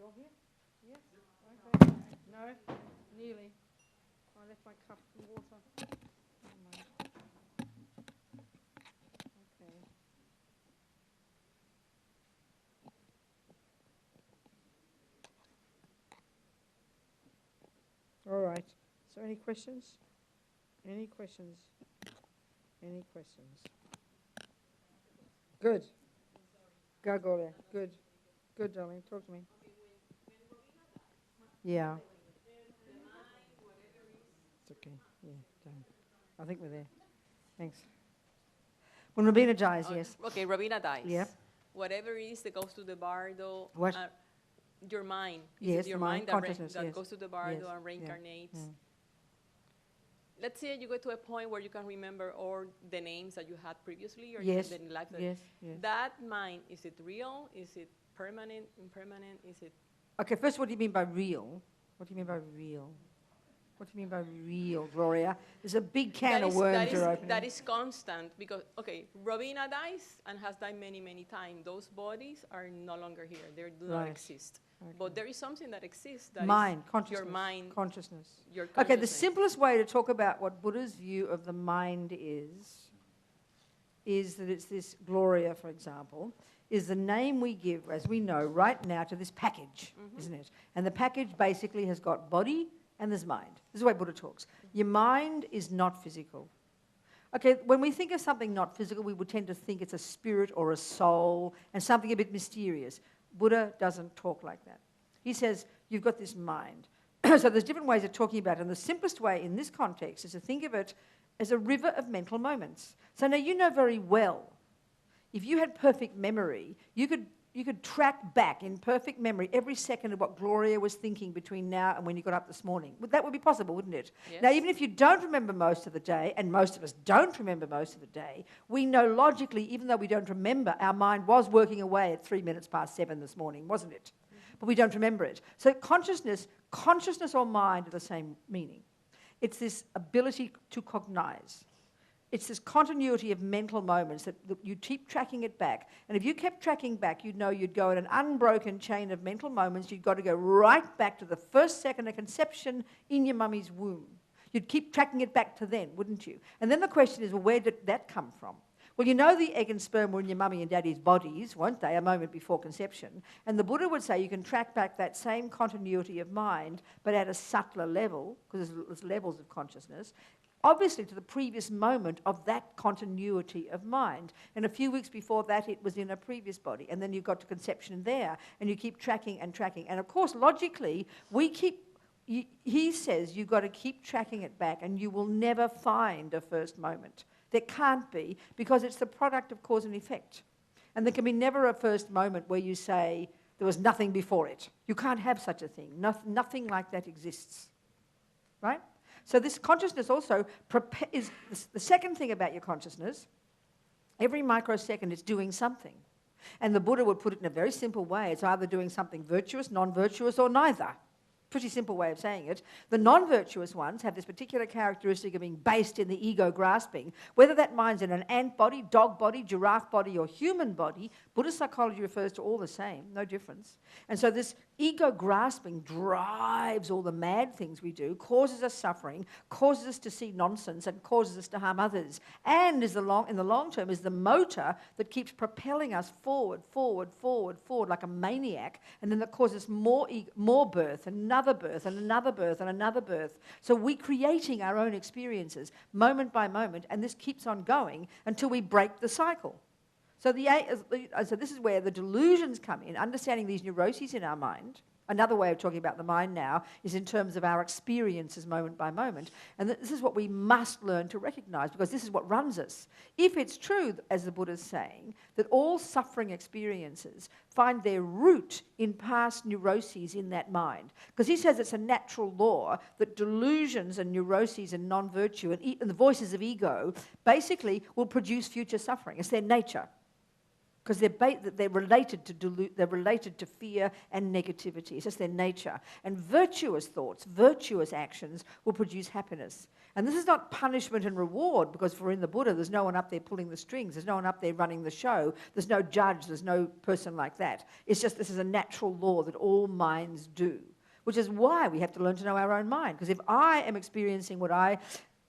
all here? Yes? Okay. No? Nearly. I left my cup of water. Never mind. Okay. All right. So any questions? Any questions? Any questions? Good. Go, Gloria. Good. Good, darling. Talk to me. Yeah. It's okay. Yeah, done. I think we're there. Thanks. When Robina dies, yes. Okay, Robina dies. Yeah. Whatever it is that goes to the bardo. What? Your mind. Yes, Is it your the mind, mind consciousness, that yes. goes to the bardo Yes, and reincarnates? yeah. Let's say you go to a point where you can remember all the names that you had previously, or Yes, the life that yes, yes. That mind, is it real? Is it permanent? Impermanent? Is it? Okay, first, what do you mean by real? What do you mean by real? What do you mean by real, Gloria? There's a big can of worms you're opening. That is constant because, okay, Robina dies and has died many, many times. Those bodies are no longer here. They do not exist. Okay. But there is something that exists. That mind, is consciousness. Your mind. Consciousness. Your consciousness. Okay, the simplest way to talk about what Buddha's view of the mind is that it's this Gloria, for example, is the name we give, as we know, right now to this package, isn't it? And the package basically has got body and there's mind. This is the way Buddha talks. Your mind is not physical. Okay, when we think of something not physical, we would tend to think it's a spirit or a soul and something a bit mysterious. Buddha doesn't talk like that. He says, you've got this mind. So there's different ways of talking about it. And the simplest way in this context is to think of it as a river of mental moments. So now you know very well, if you had perfect memory, you could track back in perfect memory every second of what Gloria was thinking between now and when you got up this morning. That would be possible, wouldn't it? Yes. Now, even if you don't remember most of the day, and most of us don't remember most of the day, we know logically, even though we don't remember, our mind was working away at 7:03 this morning, wasn't it? But we don't remember it. So consciousness or mind are the same meaning. It's this ability to cognize. It's this continuity of mental moments that you keep tracking it back. And if you kept tracking back, you'd know you'd go in an unbroken chain of mental moments. You'd got to go right back to the first second of conception in your mummy's womb. You'd keep tracking it back to then, wouldn't you? And then the question is, well, where did that come from? Well, you know the egg and sperm were in your mummy and daddy's bodies, weren't they, a moment before conception? And the Buddha would say you can track back that same continuity of mind, but at a subtler level, because there's levels of consciousness, obviously to the previous moment of that continuity of mind. And a few weeks before that, it was in a previous body. And then you got to conception there, and you keep tracking and tracking. And of course, logically, he says you've got to keep tracking it back, and you will never find a first moment. There can't be, because it's the product of cause and effect. And there can be never a first moment where you say there was nothing before it. You can't have such a thing. Nothing like that exists. Right? So this consciousness also is the second thing about your consciousness. Every microsecond it's doing something. And the Buddha would put it in a very simple way. It's either doing something virtuous, non-virtuous, or neither. Pretty simple way of saying it. The non-virtuous ones have this particular characteristic of being based in the ego grasping. Whether that mind's in an ant body, dog body, giraffe body, or human body, Buddhist psychology refers to all the same, no difference. And so this ego grasping drives all the mad things we do, causes us suffering, causes us to see nonsense, and causes us to harm others. And in the long term is the motor that keeps propelling us forward, like a maniac, and then that causes more birth, and another birth, and another birth, and another birth. So we're creating our own experiences moment by moment, and this keeps on going until we break the cycle. So this is where the delusions come in, understanding these neuroses in our mind. Another way of talking about the mind now is in terms of our experiences moment by moment. And this is what we must learn to recognize, because this is what runs us. If it's true, as the Buddha is saying, that all suffering experiences find their root in past neuroses in that mind, because he says it's a natural law that delusions and neuroses and non-virtue and the voices of ego basically will produce future suffering. It's their nature. because they're related to fear and negativity. It's just their nature. And virtuous thoughts, virtuous actions will produce happiness. And this is not punishment and reward, because for in the Buddha, there's no one up there pulling the strings. There's no one up there running the show. There's no judge. There's no person like that. It's just this is a natural law that all minds do, which is why we have to learn to know our own mind. Because if I am experiencing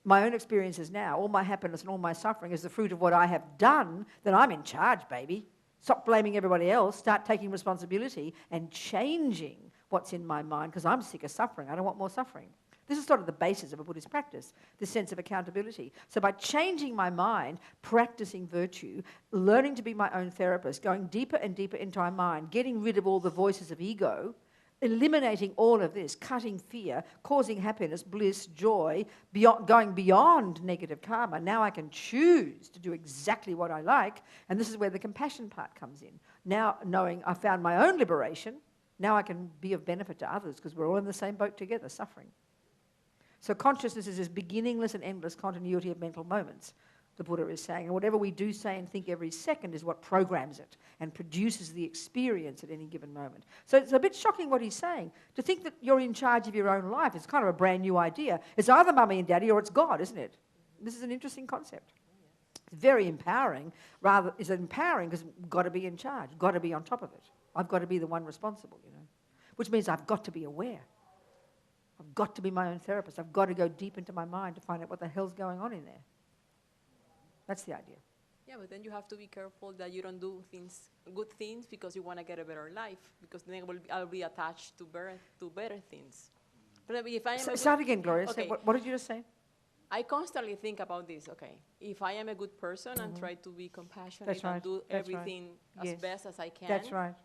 my own experiences now, all my happiness and all my suffering is the fruit of what I have done, then I'm in charge, baby. Stop blaming everybody else, start taking responsibility and changing what's in my mind, because I'm sick of suffering. I don't want more suffering. This is sort of the basis of a Buddhist practice, this sense of accountability. So by changing my mind, practicing virtue, learning to be my own therapist, going deeper and deeper into my mind, getting rid of all the voices of ego, eliminating all of this, cutting fear, causing happiness, bliss, joy, going beyond negative karma. Now I can choose to do exactly what I like, and this is where the compassion part comes in. Now, knowing I found my own liberation, now I can be of benefit to others, because we're all in the same boat together, suffering. So consciousness is this beginningless and endless continuity of mental moments, the Buddha is saying. And whatever we do, say, and think every second is what programs it and produces the experience at any given moment. So it's a bit shocking what he's saying. To think that you're in charge of your own life is kind of a brand new idea. It's either mummy and daddy or it's God, isn't it? This is an interesting concept. It's very empowering. Rather, it's empowering because I've got to be in charge, got to be on top of it. I've got to be the one responsible, which means I've got to be aware. I've got to be my own therapist. I've got to go deep into my mind to find out what the hell's going on in there. That's the idea. Yeah, but then you have to be careful that you don't do good things because you want to get a better life, because then I'll be attached to better things. But if I am start again, Gloria. Okay. What did you just say? I constantly think about this. Okay, if I am a good person and try to be compassionate and do everything as best as I can. That's right.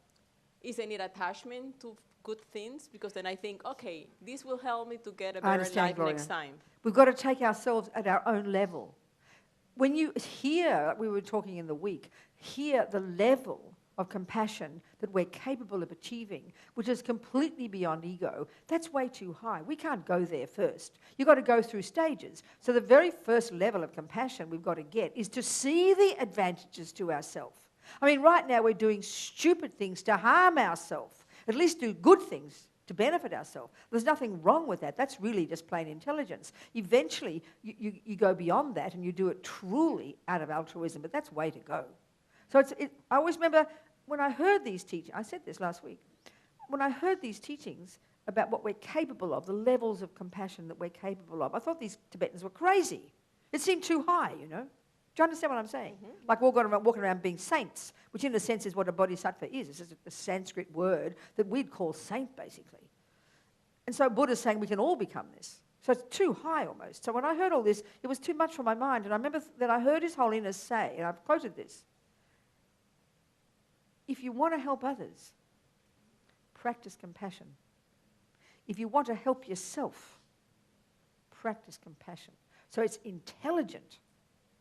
Isn't it attachment to good things? Because then I think, okay, this will help me to get a better life Gloria. next time. We've got to take ourselves at our own level. When you hear, we were talking in the week, hear the level of compassion that we're capable of achieving, which is completely beyond ego, that's way too high. We can't go there first. You've got to go through stages. So the very first level of compassion we've got to get is to see the advantages to ourselves. I mean, right now we're doing stupid things to harm ourselves. At least do good things to benefit ourselves. There's nothing wrong with that. That's really just plain intelligence. Eventually, you go beyond that and you do it truly out of altruism, but that's way to go. So I always remember when I heard these teachings, I said this last week, when I heard these teachings about what we're capable of, the levels of compassion that we're capable of, I thought these Tibetans were crazy. It seemed too high, Do you understand what I'm saying? Mm-hmm. Like walking around being saints, which in a sense is what a bodhisattva is. It's just a Sanskrit word that we'd call saint, basically. And so Buddha's saying we can all become this. So it's too high almost. So when I heard all this, it was too much for my mind. And I remember that I heard His Holiness say, and I've quoted this, if you want to help others, practice compassion. If you want to help yourself, practice compassion. So it's intelligent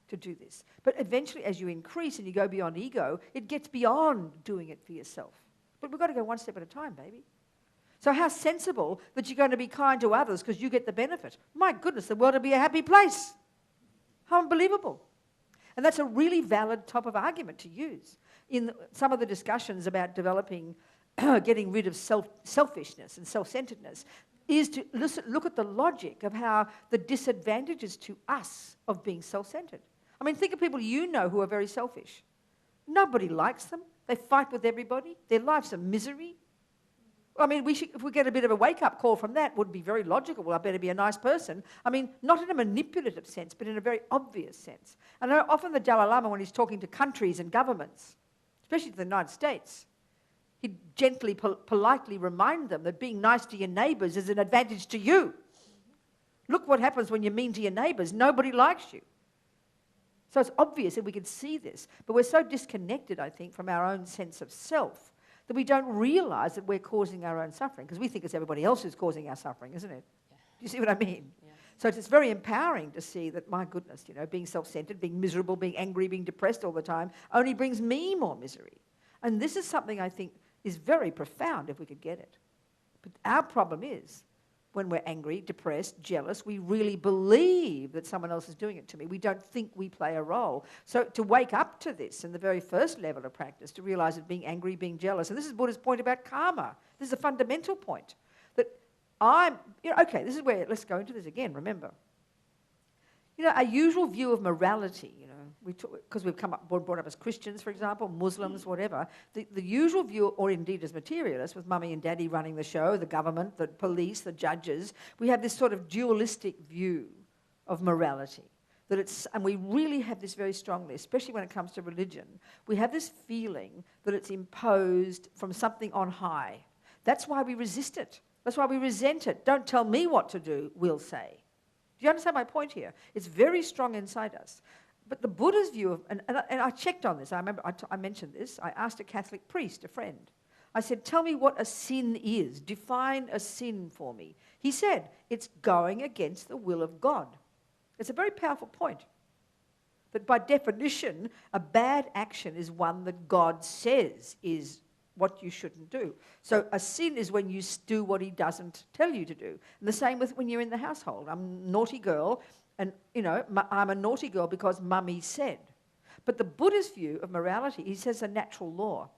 to do this. But eventually, as you increase and you go beyond ego, it gets beyond doing it for yourself. But we've got to go one step at a time, baby. So how sensible that you're going to be kind to others because you get the benefit. My goodness, the world will be a happy place. How unbelievable. And that's a really valid top of argument to use in some of the discussions about developing, getting rid of selfishness and self-centeredness, is to look at the logic of how the disadvantages to us of being self-centered. I mean, think of people who are very selfish. Nobody likes them. They fight with everybody. Their life's a misery. I mean, if we get a bit of a wake-up call from that, would be very logical. Well, I better be a nice person. I mean, not in a manipulative sense, but in a very obvious sense. And often the Dalai Lama, when he's talking to countries and governments, especially to the United States, he'd gently, politely remind them that being nice to your neighbours is an advantage to you. Look what happens when you're mean to your neighbours. Nobody likes you. So it's obvious that we can see this, but we're so disconnected, I think, from our own sense of self that we don't realise that we're causing our own suffering, because we think it's everybody else who's causing our suffering, isn't it? Yeah. Do you see what I mean? Yeah. So it's very empowering to see that, my goodness, being self-centered, being miserable, being angry, being depressed all the time only brings me more misery. And this is something I think is very profound if we could get it. But our problem is when we're angry, depressed, jealous, we really believe that someone else is doing it to me. We don't think we play a role. So to wake up to this in the very first level of practice, to realize that being angry, being jealous, and this is Buddha's point about karma. This is a fundamental point. That okay, this is where, let's go into this again, remember. Our usual view of morality, because we've brought up as Christians, for example, Muslims, whatever, the usual view, or indeed as materialists, with mummy and daddy running the show, the government, the police, the judges, we have this sort of dualistic view of morality. And we really have this very strongly, especially when it comes to religion. We have this feeling that it's imposed from something on high. That's why we resist it. That's why we resent it. Don't tell me what to do, we'll say. Do you understand my point here? It's very strong inside us. But the Buddha's view of, and I checked on this, I remember I mentioned this, I asked a Catholic priest, a friend, I said, tell me what a sin is, define a sin for me. He said, it's going against the will of God. It's a very powerful point. That by definition, a bad action is one that God says is what you shouldn't do. So a sin is when you do what he doesn't tell you to do. And the same with when you're in the household. I'm a naughty girl, and, I'm a naughty girl because mummy said. But the Buddha's view of morality, he says a natural law.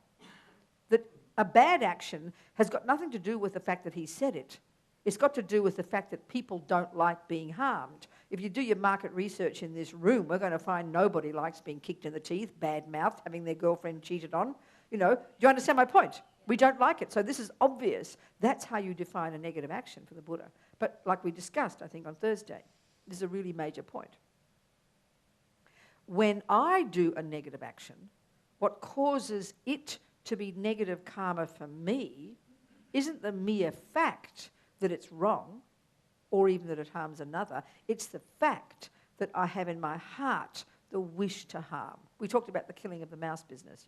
That a bad action has got nothing to do with the fact that he said it. It's got to do with the fact that people don't like being harmed. If you do your market research in this room, we're going to find nobody likes being kicked in the teeth, bad-mouthed, having their girlfriend cheated on. Do you understand my point? We don't like it. So this is obvious. That's how you define a negative action for the Buddha. But like we discussed, I think, on Thursday, this is a really major point. When I do a negative action, what causes it to be negative karma for me isn't the mere fact that it's wrong or even that it harms another. It's the fact that I have in my heart the wish to harm. We talked about the killing of the mouse business,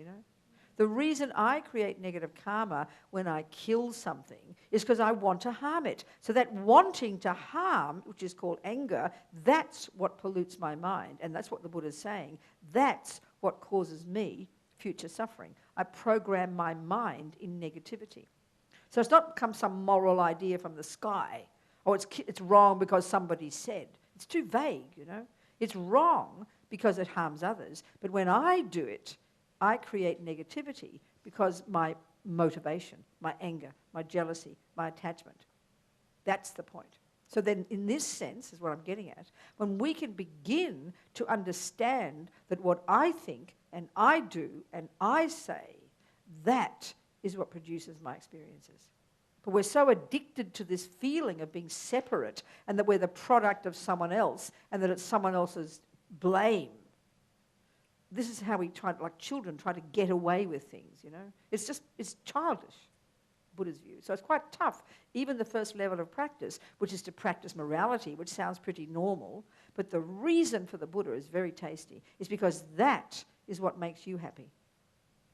The reason I create negative karma when I kill something is because I want to harm it. So that wanting to harm, which is called anger, that's what pollutes my mind. And that's what the Buddha is saying. That's what causes me future suffering. I program my mind in negativity. So it's not come some moral idea from the sky, or it's wrong because somebody said. It's too vague, It's wrong because it harms others. But when I do it, I create negativity because my motivation, my anger, my jealousy, my attachment. That's the point. So then in this sense, is what I'm getting at, when we can begin to understand that what I think and I do and I say, that is what produces my experiences. But we're so addicted to this feeling of being separate and that we're the product of someone else and that it's someone else's blame. This is how we try, like children, try to get away with things, It's childish, Buddha's view. So it's quite tough. Even the first level of practice, which is to practice morality, which sounds pretty normal, but the reason for the Buddha is very tasty. It's because that is what makes you happy.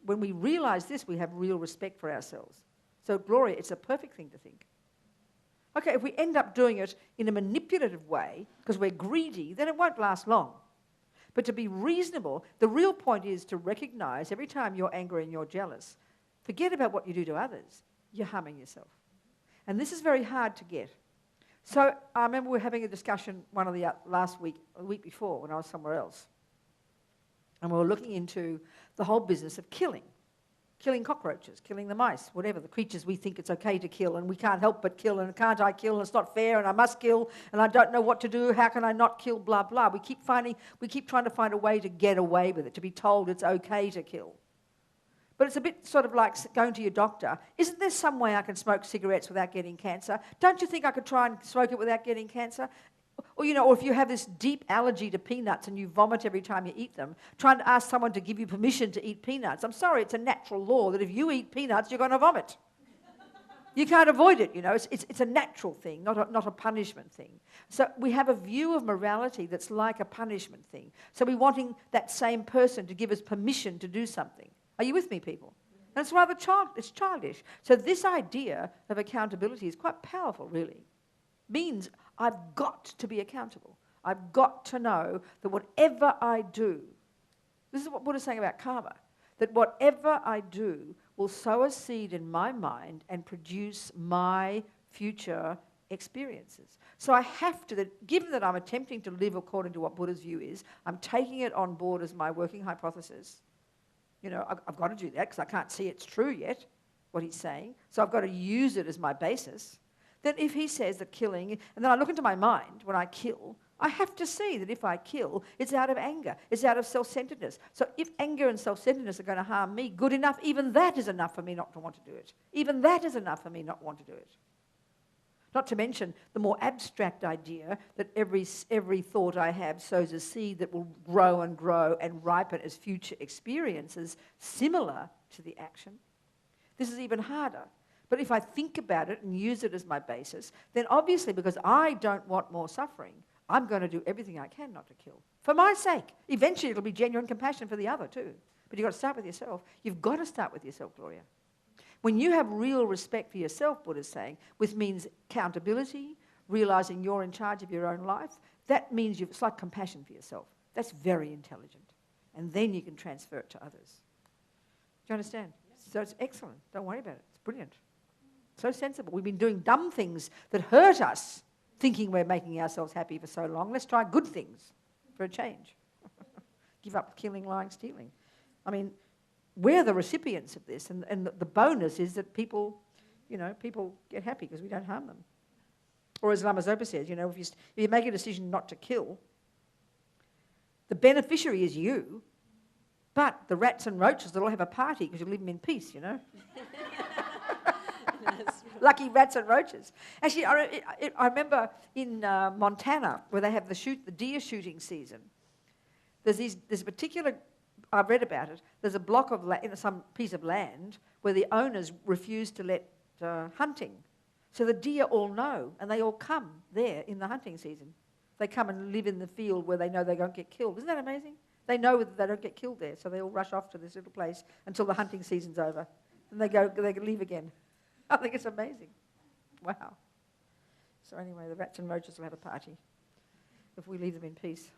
When we realize this, we have real respect for ourselves. So Gloria, it's a perfect thing to think. Okay, if we end up doing it in a manipulative way, because we're greedy, then it won't last long. But to be reasonable, the real point is to recognize every time you're angry and you're jealous, forget about what you do to others. You're harming yourself. And this is very hard to get. So I remember we were having a discussion one of the last week, a week before when I was somewhere else. And we were looking into the whole business of killing cockroaches, killing the mice, whatever, the creatures we think it's okay to kill, and we can't help but kill, and can't I kill, and it's not fair, and I must kill, and I don't know what to do, how can I not kill, blah, blah. We keep trying to find a way to get away with it, to be told it's okay to kill. But it's a bit sort of like going to your doctor. Isn't there some way I can smoke cigarettes without getting cancer? Don't you think I could try and smoke it without getting cancer? Or, or if you have this deep allergy to peanuts and you vomit every time you eat them, trying to ask someone to give you permission to eat peanuts. I'm sorry, it's a natural law that if you eat peanuts, you're going to vomit. You can't avoid it, It's a natural thing, not a punishment thing. So we have a view of morality that's like a punishment thing. So we're wanting that same person to give us permission to do something. Are you with me, people? And it's rather childish. So this idea of accountability is quite powerful, really. Means I've got to be accountable. I've got to know that whatever I do, this is what Buddha's saying about karma, that whatever I do will sow a seed in my mind and produce my future experiences. So I have to, given that I'm attempting to live according to what Buddha's view is, I'm taking it on board as my working hypothesis. You know, I've got to do that because I can't see it's true yet, what he's saying. So I've got to use it as my basis. Then if he says that killing, and then I look into my mind when I kill, I have to see that if I kill, it's out of anger, it's out of self-centeredness. So if anger and self-centeredness are going to harm me, good enough, even that is enough for me not to want to do it. Even that is enough for me not to want to do it. Not to mention the more abstract idea that every thought I have sows a seed that will grow and ripen as future experiences similar to the action. This is even harder. But if I think about it and use it as my basis, then obviously because I don't want more suffering, I'm going to do everything I can not to kill. For my sake. Eventually it'll be genuine compassion for the other too. But you've got to start with yourself. You've got to start with yourself, Gloria. When you have real respect for yourself, Buddha's saying, which means accountability, realizing you're in charge of your own life, that means it's like compassion for yourself. That's very intelligent. And then you can transfer it to others. Do you understand? Yes. So it's excellent. Don't worry about it. It's brilliant. So sensible. We've been doing dumb things that hurt us, thinking we're making ourselves happy for so long. Let's try good things for a change. Give up killing, lying, stealing. I mean, we're the recipients of this, and the bonus is that people get happy because we don't harm them. Or as Lama Zopa says, if you make a decision not to kill, the beneficiary is you, but the rats and roaches, they'll all have a party because you leave them in peace, Lucky rats and roaches. Actually, I remember in Montana, where they have the deer shooting season, there's a particular, I've read about it, there's a block of some piece of land where the owners refuse to let hunting. So the deer all know, and they all come there in the hunting season. They come and live in the field where they know they don't get killed. Isn't that amazing? They know that they don't get killed there, so they all rush off to this little place until the hunting season's over. And they leave again. I think it's amazing. Wow. So anyway, the rats and roaches will have a party if we leave them in peace.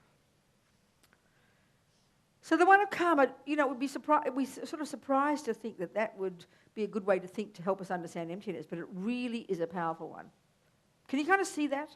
So the one of karma, we're sort of surprised to think that would be a good way to think to help us understand emptiness, but it really is a powerful one. Can you kind of see that?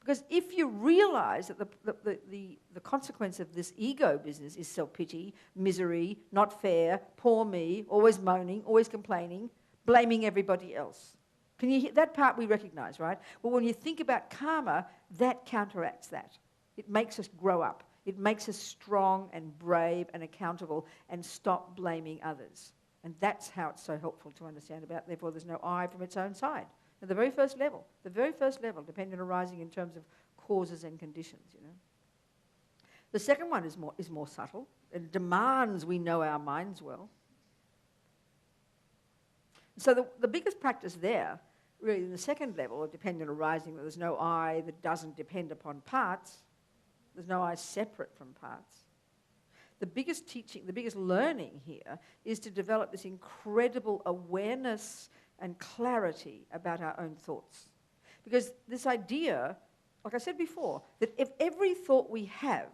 Because if you realize that the consequence of this ego business is self-pity, misery, not fair, poor me, always moaning, always complaining, blaming everybody else. Can you hear that part we recognize, right? Well, when you think about karma, that counteracts that. It makes us grow up. It makes us strong and brave and accountable and stop blaming others. And that's how it's so helpful to understand about, therefore there's no I from its own side. At the very first level, dependent arising in terms of causes and conditions, The second one is more subtle. It demands we know our minds well. So the biggest practice there, really in the second level of dependent arising, that there's no I that doesn't depend upon parts, there's no I separate from parts. The biggest teaching, the biggest learning here is to develop this incredible awareness and clarity about our own thoughts. Because this idea, like I said before, that if every thought we have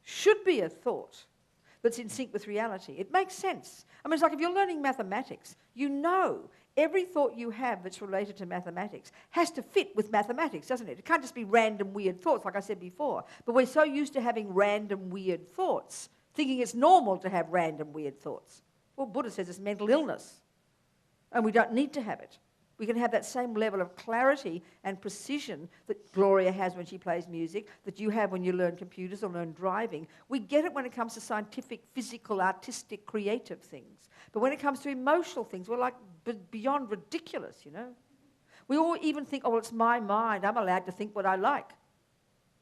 should be a thought that's in sync with reality, it makes sense. I mean, it's like if you're learning mathematics, every thought you have that's related to mathematics has to fit with mathematics, doesn't it? It can't just be random, weird thoughts, like I said before. But we're so used to having random, weird thoughts, thinking it's normal to have random, weird thoughts. Well, Buddha says it's mental illness, and we don't need to have it. We can have that same level of clarity and precision that Gloria has when she plays music, that you have when you learn computers or learn driving. We get it when it comes to scientific, physical, artistic, creative things. But when it comes to emotional things, we're like beyond ridiculous, We all even think, oh, well, it's my mind. I'm allowed to think what I like.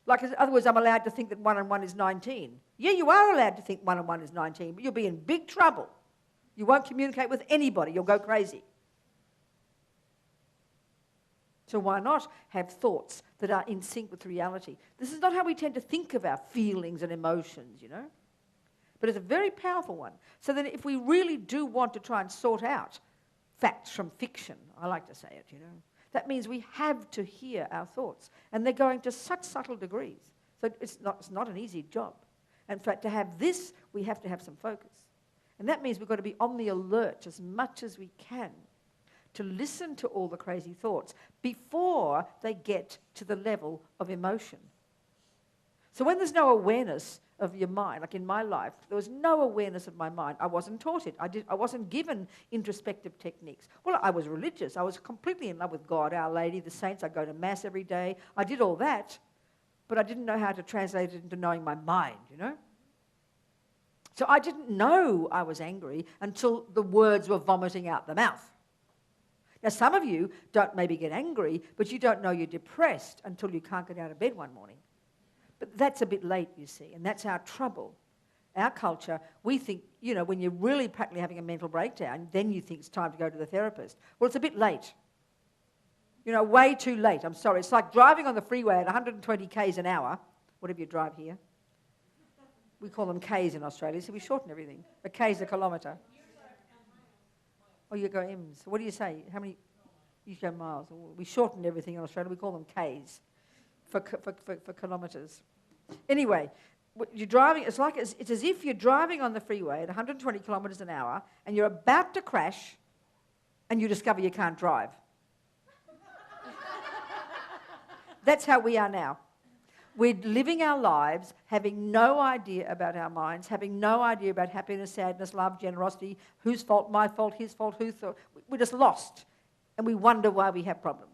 Like, in other words, I'm allowed to think that 1 and 1 is 19. Yeah, you are allowed to think 1 and 1 is 19, but you'll be in big trouble. You won't communicate with anybody. You'll go crazy. So why not have thoughts that are in sync with reality? This is not how we tend to think of our feelings and emotions, But it's a very powerful one. So then if we really do want to try and sort out facts from fiction, I like to say it, that means we have to hear our thoughts. And they're going to such subtle degrees. So it's not an easy job. In fact, to have this, we have to have some focus. And that means we've got to be on the alert as much as we can to listen to all the crazy thoughts before they get to the level of emotion. So when there's no awareness of your mind, like in my life, there was no awareness of my mind. I wasn't taught it. I wasn't given introspective techniques. Well, I was religious. I was completely in love with God, Our Lady, the saints. I go to Mass every day. I did all that, but I didn't know how to translate it into knowing my mind, you know? So I didn't know I was angry until the words were vomiting out the mouth. Now, some of you don't maybe get angry, but you don't know you're depressed until you can't get out of bed one morning. But that's a bit late, you see, and that's our trouble. Our culture, we think, you know, when you're really practically having a mental breakdown, then you think it's time to go to the therapist. Well, it's a bit late. You know, way too late. I'm sorry. It's like driving on the freeway at 120 k's an hour. Whatever you drive here. We call them k's in Australia, so we shorten everything. A k's a kilometre. Oh, you go M's. What do you say? How many? You go miles. We shorten everything in Australia. We call them k's for kilometres. Anyway, you're driving. It's as if you're driving on the freeway at 120 kilometres an hour, and you're about to crash, and you discover you can't drive. That's how we are now. We're living our lives having no idea about our minds, having no idea about happiness, sadness, love, generosity, whose fault, my fault, his fault, whose fault. We're just lost, and we wonder why we have problems.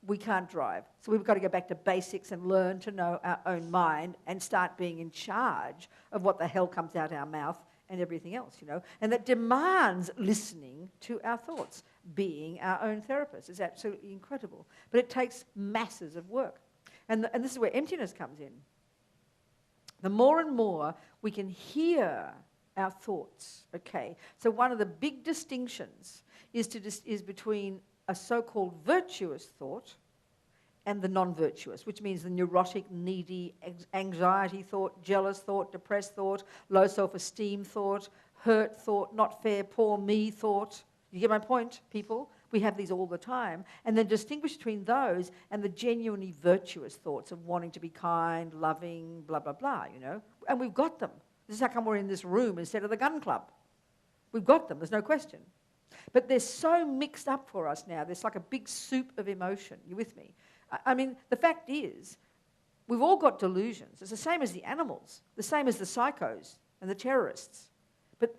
We can't drive. So we've got to go back to basics and learn to know our own mind and start being in charge of what the hell comes out our mouth and everything else, you know. And that demands listening to our thoughts. Being our own therapist is absolutely incredible. But it takes masses of work. And this is where emptiness comes in. The more and more we can hear our thoughts, okay? So one of the big distinctions is between a so-called virtuous thought and the non-virtuous, which means the neurotic, needy, anxiety thought, jealous thought, depressed thought, low self-esteem thought, hurt thought, not fair, poor me thought. You get my point, people? We have these all the time. And then distinguish between those and the genuinely virtuous thoughts of wanting to be kind, loving, blah, blah, blah, you know. And we've got them. This is how come we're in this room instead of the gun club. We've got them, there's no question. But they're so mixed up for us now. There's like a big soup of emotion. You with me? I mean, the fact is, we've all got delusions. It's the same as the animals, the same as the psychos and the terrorists. But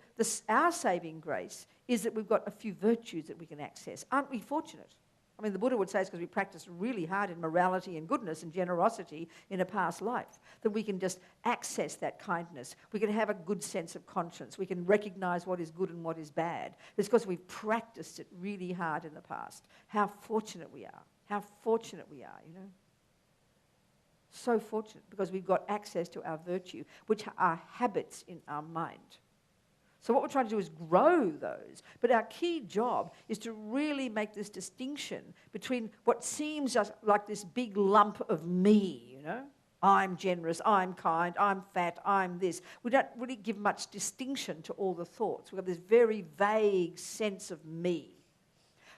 our saving grace is that we've got a few virtues that we can access. Aren't we fortunate? I mean, the Buddha would say it's because we practiced really hard in morality and goodness and generosity in a past life, that we can just access that kindness. We can have a good sense of conscience. We can recognize what is good and what is bad. It's because we've practiced it really hard in the past. How fortunate we are. How fortunate we are, you know. So fortunate, because we've got access to our virtue, which are habits in our mind. So what we're trying to do is grow those. But our key job is to really make this distinction between what seems just like this big lump of me, you know. I'm generous, I'm kind, I'm fat, I'm this. We don't really give much distinction to all the thoughts. We've got this very vague sense of me.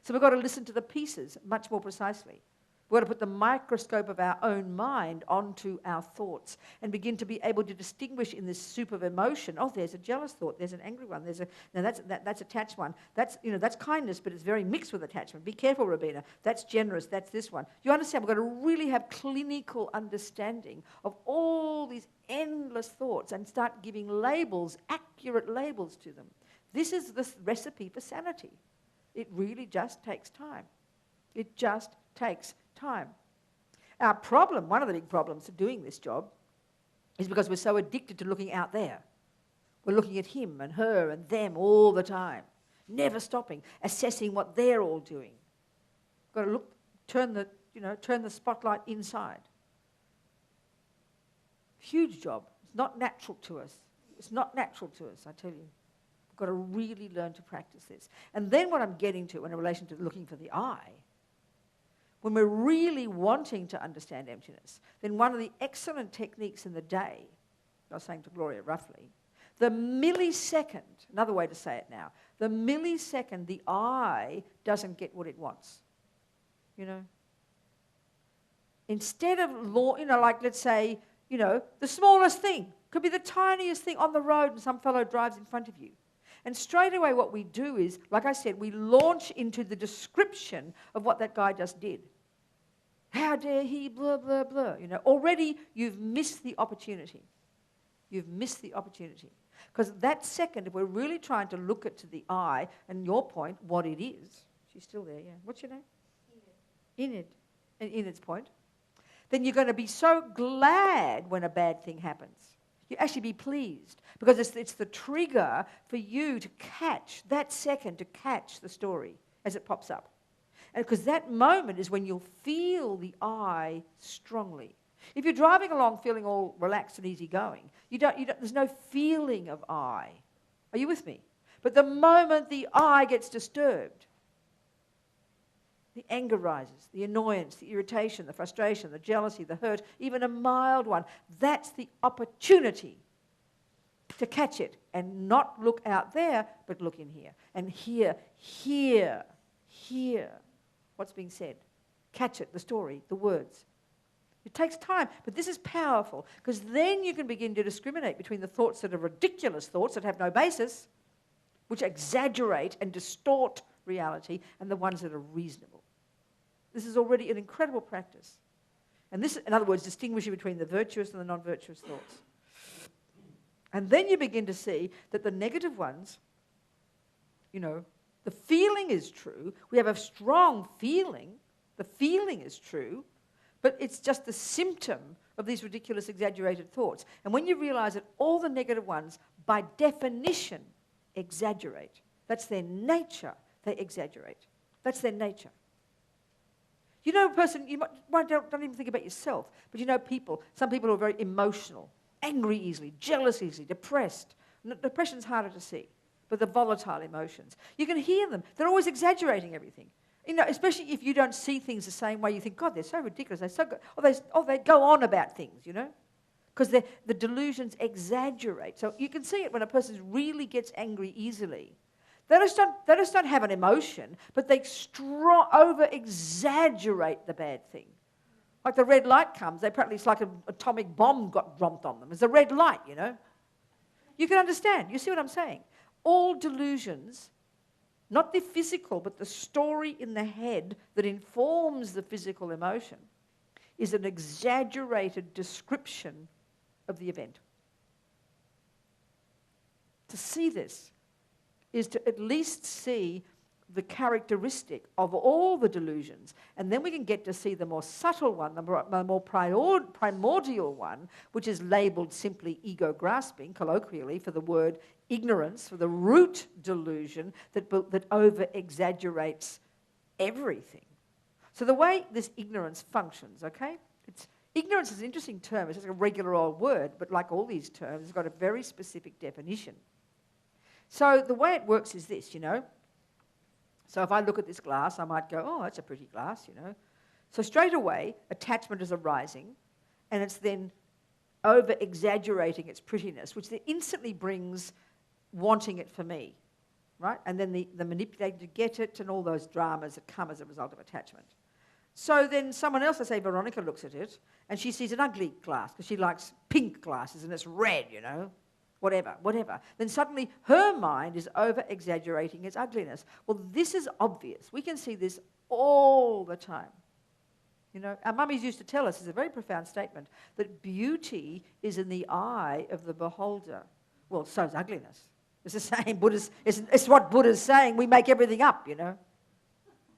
So we've got to listen to the pieces much more precisely. We've got to put the microscope of our own mind onto our thoughts and begin to be able to distinguish in this soup of emotion. Oh, there's a jealous thought. There's an angry one. That's attached one. That's kindness, but it's very mixed with attachment. Be careful, Robina. That's generous. That's this one. You understand? We've got to really have clinical understanding of all these endless thoughts and start giving labels, accurate labels to them. This is the recipe for sanity. It really just takes time. It just takes time. Our problem, one of the big problems of doing this job, is because we're so addicted to looking out there. We're looking at him and her and them all the time, never stopping, assessing what they're all doing. Got to look, turn the spotlight inside. Huge job. It's not natural to us. It's not natural to us, I tell you. We've got to really learn to practice this. And then what I'm getting to in relation to looking for the I, when we're really wanting to understand emptiness, then one of the excellent techniques in the day, I was saying to Gloria roughly, the millisecond, another way to say it now, the millisecond the I doesn't get what it wants, you know. Instead of, like let's say, the smallest thing, could be the tiniest thing on the road and some fellow drives in front of you. And straight away what we do is, like I said, we launch into the description of what that guy just did. How dare he, blah, blah, blah. You know, already you've missed the opportunity. You've missed the opportunity. Because that second, if we're really trying to look it to the eye, and your point, what it is, she's still there, yeah. What's your name? Enid. Enid's point. Then you're going to be so glad when a bad thing happens. You actually be pleased. Because it's the trigger for you to catch, that second, to catch the story as it pops up. And because that moment is when you'll feel the I strongly. If you're driving along feeling all relaxed and easygoing, there's no feeling of I. Are you with me? But the moment the I gets disturbed, the anger rises, the annoyance, the irritation, the frustration, the jealousy, the hurt, even a mild one, that's the opportunity to catch it and not look out there, but look in here. And hear what's being said. Catch it, the story, the words. It takes time, but this is powerful because then you can begin to discriminate between the thoughts that are ridiculous thoughts that have no basis, which exaggerate and distort reality, and the ones that are reasonable. This is already an incredible practice. And this, in other words, distinguishing between the virtuous and the non-virtuous thoughts. And then you begin to see that the negative ones, you know, the feeling is true. We have a strong feeling. The feeling is true. But it's just the symptom of these ridiculous, exaggerated thoughts. And when you realize that all the negative ones, by definition, exaggerate. That's their nature. They exaggerate. That's their nature. You know a person, you don't even think about yourself, but you know people, some people who are very emotional, angry easily, jealous easily, depressed. Depression's harder to see, but the volatile emotions. You can hear them. They're always exaggerating everything. You know, especially if you don't see things the same way, you think, God, they're so ridiculous. They're so good. Or they go on about things, you know, because the delusions exaggerate. So you can see it when a person really gets angry easily. They just don't have an emotion, but they over-exaggerate the bad thing. Like the red light comes, it's like an atomic bomb got dropped on them. It's a red light, you know. You can understand. You see what I'm saying? All delusions, not the physical, but the story in the head that informs the physical emotion, is an exaggerated description of the event. To see this is to at least see the characteristic of all the delusions, and then we can get to see the more subtle one, the more primordial one, which is labeled simply ego grasping, colloquially, for the word ignorance, for the root delusion that over-exaggerates everything. So the way this ignorance functions, okay? Ignorance is an interesting term. It's just a regular old word, but like all these terms, it's got a very specific definition. So the way it works is this, you know. So if I look at this glass, I might go, oh, that's a pretty glass, you know. So straight away, attachment is arising, and it's then over-exaggerating its prettiness, which then instantly brings wanting it for me, right? And then the manipulating to get it and all those dramas that come as a result of attachment. So then someone else, let's say Veronica, looks at it, and she sees an ugly glass because she likes pink glasses and it's red, you know. Whatever. Then suddenly her mind is over-exaggerating its ugliness. Well, this is obvious. We can see this all the time. You know, our mummies used to tell us, it's a very profound statement, that beauty is in the eye of the beholder. Well, so is ugliness. It's the same. It's what Buddha's saying. We make everything up, you know.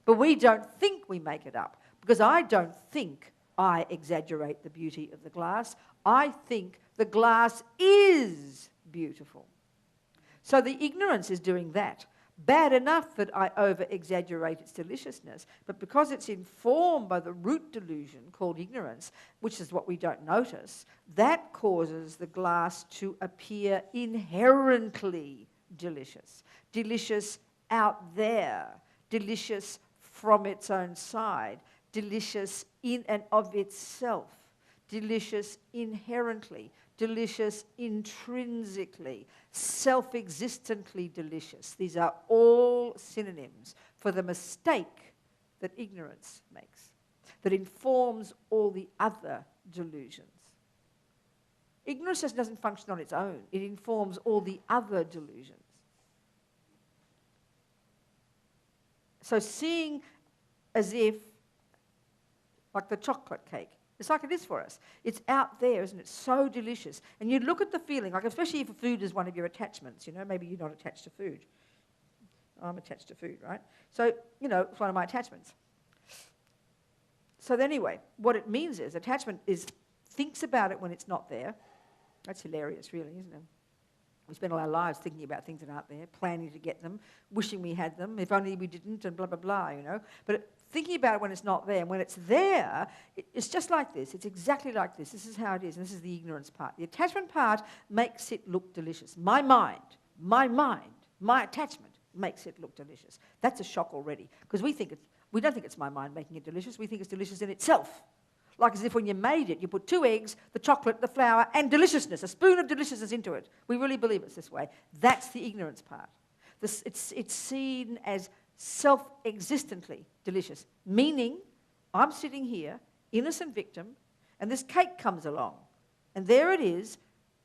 But we don't think we make it up, because I don't think I exaggerate the beauty of the glass. I think the glass is beautiful. So the ignorance is doing that. Bad enough that I over-exaggerate its deliciousness, but because it's informed by the root delusion called ignorance, which is what we don't notice, that causes the glass to appear inherently delicious. Delicious out there. Delicious from its own side. Delicious in and of itself. Delicious inherently. Delicious intrinsically, self-existently delicious. These are all synonyms for the mistake that ignorance makes, that informs all the other delusions. Ignorance just doesn't function on its own. It informs all the other delusions. So seeing as if, like the chocolate cake, it's like it is for us. It's out there, isn't it? So delicious. And you look at the feeling, like especially if food is one of your attachments, maybe you're not attached to food. I'm attached to food, right? So, it's one of my attachments. So anyway, what it means is attachment thinks about it when it's not there. That's hilarious, really, isn't it? We spend all our lives thinking about things that aren't there, planning to get them, wishing we had them, if only we didn't, and blah, blah, blah, But thinking about it when it's not there, and when it's there, it's just like this. It's exactly like this. This is how it is, and this is the ignorance part. The attachment part makes it look delicious. My mind, my attachment makes it look delicious. That's a shock already, because we don't think it's my mind making it delicious. We think it's delicious in itself. Like as if when you made it, you put 2 eggs, the chocolate, the flour, and deliciousness, a spoon of deliciousness into it. We really believe it's this way. That's the ignorance part. It's seen as self-existently delicious, meaning I'm sitting here, innocent victim, and this cake comes along. And there it is,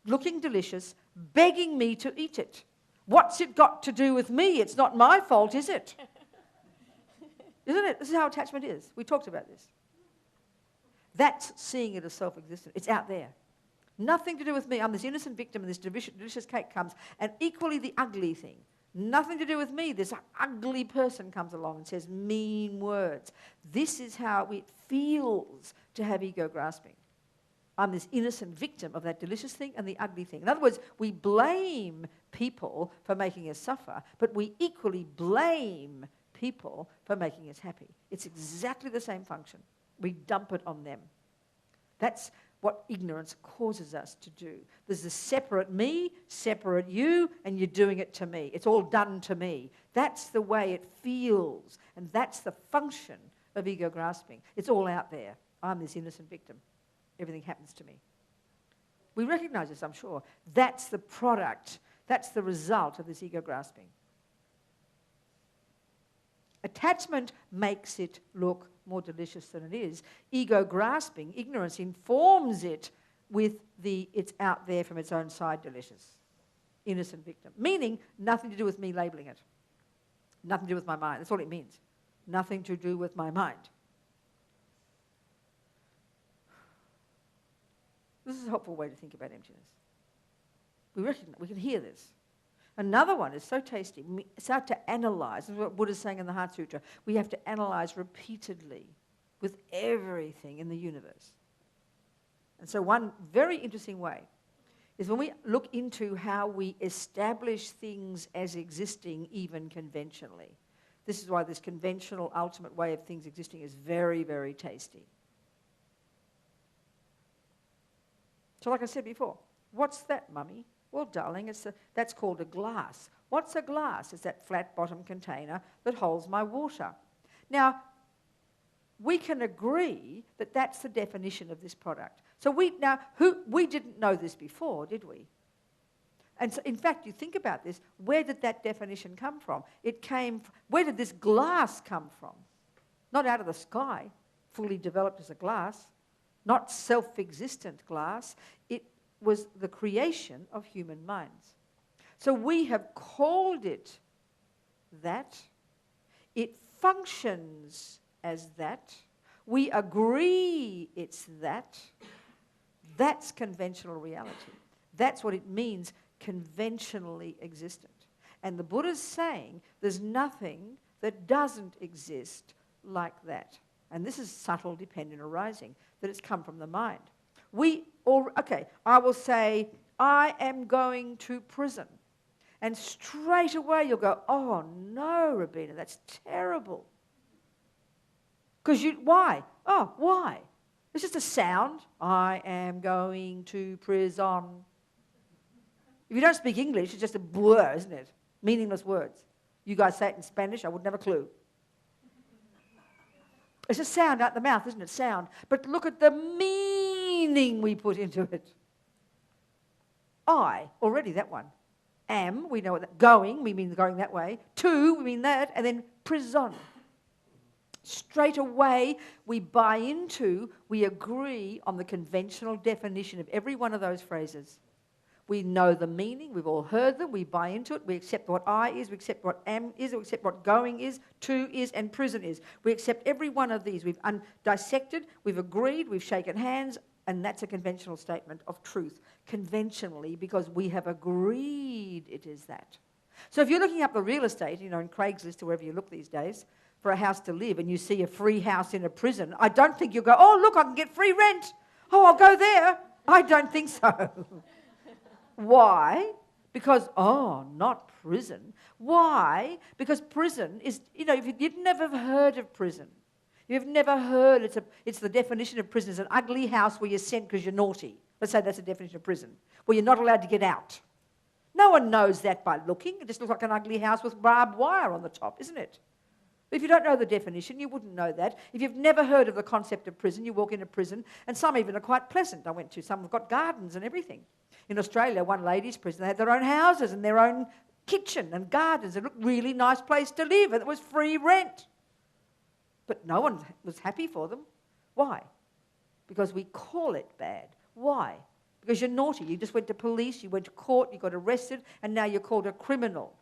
looking delicious, begging me to eat it. What's it got to do with me? It's not my fault, is it? Isn't it? This is how attachment is. We talked about this. That's seeing it as self-existent. It's out there. Nothing to do with me. I'm this innocent victim and this delicious cake comes. And equally the ugly thing. Nothing to do with me. This ugly person comes along and says mean words. This is how it feels to have ego grasping. I'm this innocent victim of that delicious thing and the ugly thing. In other words, we blame people for making us suffer, but we equally blame people for making us happy. It's exactly the same function. We dump it on them. That's what ignorance causes us to do. There's a separate me, separate you, and you're doing it to me. It's all done to me. That's the way it feels, and that's the function of ego grasping. It's all out there. I'm this innocent victim. Everything happens to me. We recognize this, I'm sure. That's the product, that's the result of this ego grasping. Attachment makes it look more delicious than it is. Ego grasping, ignorance, informs it with it's out there from its own side delicious. Innocent victim. Meaning, nothing to do with me labeling it. Nothing to do with my mind. That's all it means. Nothing to do with my mind. This is a helpful way to think about emptiness. We can hear this. Another one is so tasty. We start to analyze. This is what Buddha's saying in the Heart Sutra. We have to analyze repeatedly with everything in the universe. And so one very interesting way is when we look into how we establish things as existing even conventionally. This is why this conventional ultimate way of things existing is very, very tasty. So like I said before, what's that, Mummy? Well, darling, that's called a glass. What's a glass? It's that flat-bottom container that holds my water. Now, we can agree that that's the definition of this product. So we didn't know this before, did we? And so, in fact, you think about this, where did that definition come from? Where did this glass come from? Not out of the sky, fully developed as a glass, not self-existent glass. It was the creation of human minds. So we have called it that. It functions as that. We agree it's that. That's conventional reality. That's what it means, conventionally existent. And the Buddha's saying there's nothing that doesn't exist like that. And this is subtle dependent arising, that it's come from the mind. I will say, I am going to prison. And straight away you'll go, oh no, Robina, that's terrible. Because why? Oh, why? It's just a sound. I am going to prison. If you don't speak English, it's just a blur, isn't it? Meaningless words. You guys say it in Spanish, I wouldn't have a clue. It's a sound out the mouth, isn't it? Sound. But look at the meaning we put into it. I, already that one. Am, we know what that. Going, we mean going that way. To, we mean that. And then prison. Straight away, we buy into, we agree on the conventional definition of every one of those phrases. We know the meaning. We've all heard them. We buy into it. We accept what I is. We accept what am is. We accept what going is, to is, and prison is. We accept every one of these. We've dissected. We've agreed. We've shaken hands. And that's a conventional statement of truth. Conventionally, because we have agreed it is that. So if you're looking up the real estate, in Craigslist or wherever you look these days, for a house to live, and you see a free house in a prison, I don't think you'll go, oh, look, I can get free rent. Oh, I'll go there. I don't think so. Why? Because, not prison. Why? Because prison is, if you've never heard of prison, you've never heard, it's the definition of prison is an ugly house where you're sent because you're naughty. Let's say that's the definition of prison, where you're not allowed to get out. No one knows that by looking. It just looks like an ugly house with barbed wire on the top, isn't it? If you don't know the definition, you wouldn't know that. If you've never heard of the concept of prison, you walk into prison, and some even are quite pleasant. I went to some have got gardens and everything. In Australia, one lady's prison, they had their own houses and their own kitchen and gardens. It looked a really nice place to live, and it was free rent. But no one was happy for them. Why? Because we call it bad. Why? Because you're naughty. You just went to police, you went to court, you got arrested, and now you're called a criminal.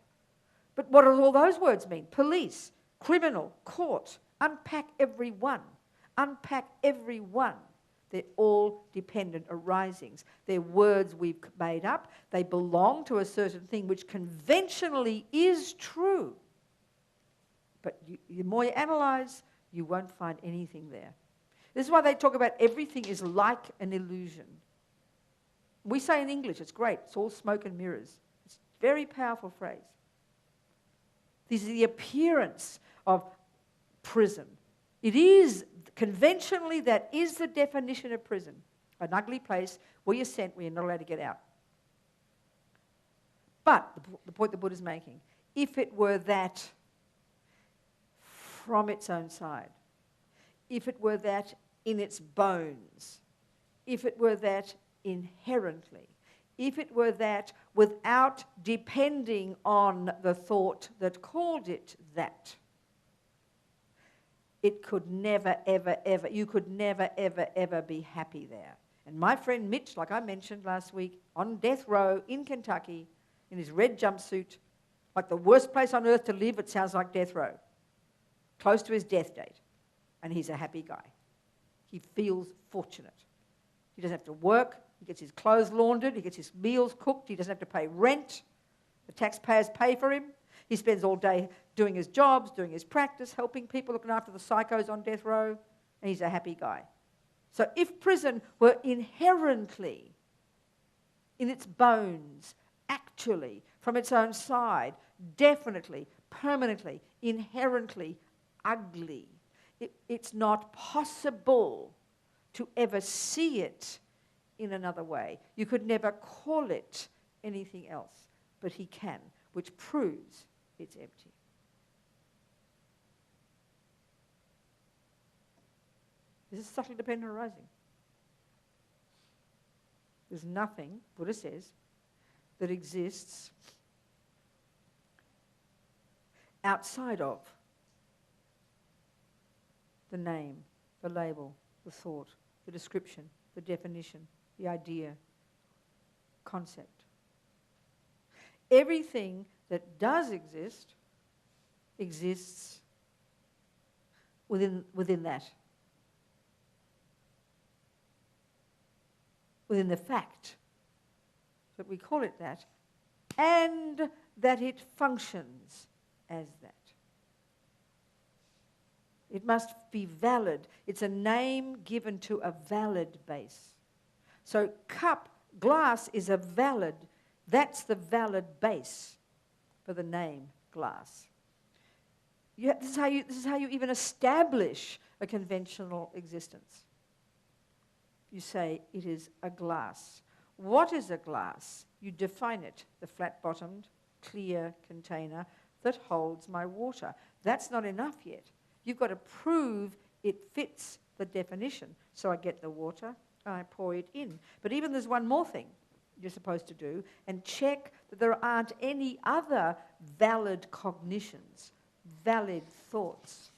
But what do all those words mean? Police, criminal, court. Unpack every one. Unpack every one. They're all dependent arisings. They're words we've made up. They belong to a certain thing which conventionally is true. But the more you analyse, you won't find anything there. This is why they talk about everything is like an illusion. We say in English, it's great, it's all smoke and mirrors. It's a very powerful phrase. This is the appearance of prison. It is, conventionally, that is the definition of prison. An ugly place where you're sent, where you're not allowed to get out. But, the point the Buddha's making, if it were that from its own side, if it were that in its bones, if it were that inherently, if it were that without depending on the thought that called it that, it could never, ever, ever, you could never, ever, ever be happy there. And my friend Mitch, like I mentioned last week, on death row in Kentucky, in his red jumpsuit, like the worst place on earth to live, it sounds like death row, close to his death date. And he's a happy guy. He feels fortunate. He doesn't have to work. He gets his clothes laundered. He gets his meals cooked. He doesn't have to pay rent. The taxpayers pay for him. He spends all day doing his jobs, doing his practice, helping people, looking after the psychos on death row, and he's a happy guy. So if prison were inherently, in its bones, actually, from its own side, definitely, permanently, inherently ugly, it's not possible to ever see it in another way. You could never call it anything else, but he can, which proves it's empty. This is subtly dependent arising. There's nothing, Buddha says, that exists outside of the name, the label, the thought, the description, the definition, the idea, concept. Everything that does exist exists within that. Within the fact that we call it that, and that it functions as that. It must be valid. It's a name given to a valid base. So cup, glass is a valid, that's the valid base for the name glass. This is how you even establish a conventional existence. You say it is a glass. What is a glass? You define it, the flat-bottomed, clear container that holds my water. That's not enough yet. You've got to prove it fits the definition. So I get the water, and I pour it in. But even there's one more thing you're supposed to do, and check that there aren't any other valid cognitions, valid thoughts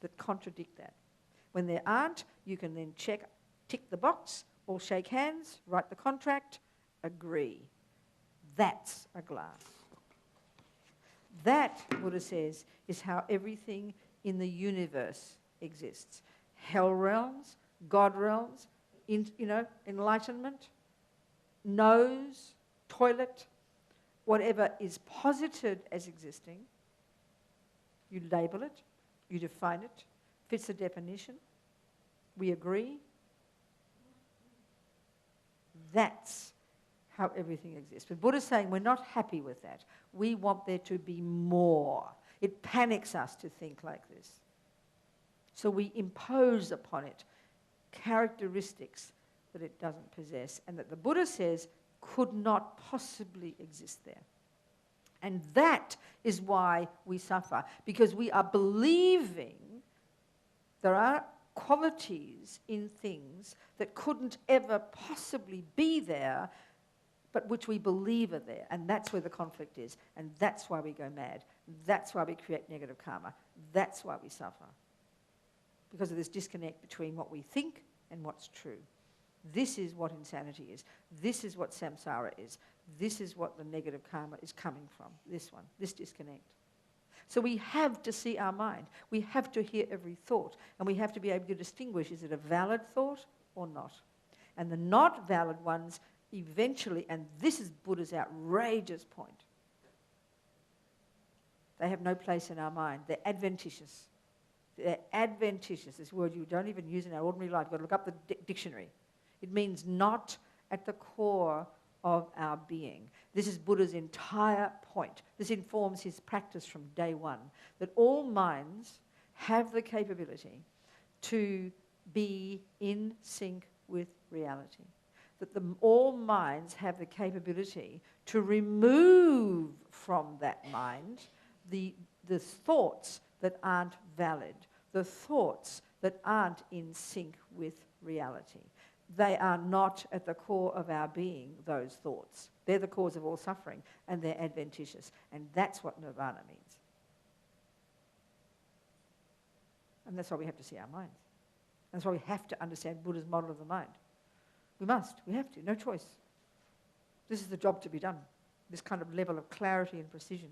that contradict that. When there aren't, you can then tick the box, all shake hands, write the contract, agree. That's a glass. That, Buddha says, is how everything in the universe exists. Hell realms, God realms, enlightenment, nose, toilet, whatever is posited as existing, you label it, you define it, fits the definition, we agree. That's how everything exists. But Buddha's saying we're not happy with that. We want there to be more. It panics us to think like this. So we impose upon it characteristics that it doesn't possess and that the Buddha says could not possibly exist there. And that is why we suffer, because we are believing there are qualities in things that couldn't ever possibly be there, but which we believe are there. And that's where the conflict is. And that's why we go mad. That's why we create negative karma. That's why we suffer. Because of this disconnect between what we think and what's true. This is what insanity is. This is what samsara is. This is what the negative karma is coming from. This one, this disconnect. So we have to see our mind. We have to hear every thought. And we have to be able to distinguish, is it a valid thought or not? And the not valid ones eventually, and this is Buddha's outrageous point, they have no place in our mind. They're adventitious. They're adventitious, this word you don't even use in our ordinary life. You've got to look up the dictionary. It means not at the core of our being. This is Buddha's entire point. This informs his practice from day one, that all minds have the capability to be in sync with reality. That all minds have the capability to remove from that mind the thoughts that aren't valid, the thoughts that aren't in sync with reality. They are not at the core of our being, those thoughts. They're the cause of all suffering, and they're adventitious. And that's what nirvana means. And that's why we have to see our minds. That's why we have to understand Buddha's model of the mind. We must. We have to. No choice. This is the job to be done. This kind of level of clarity and precision.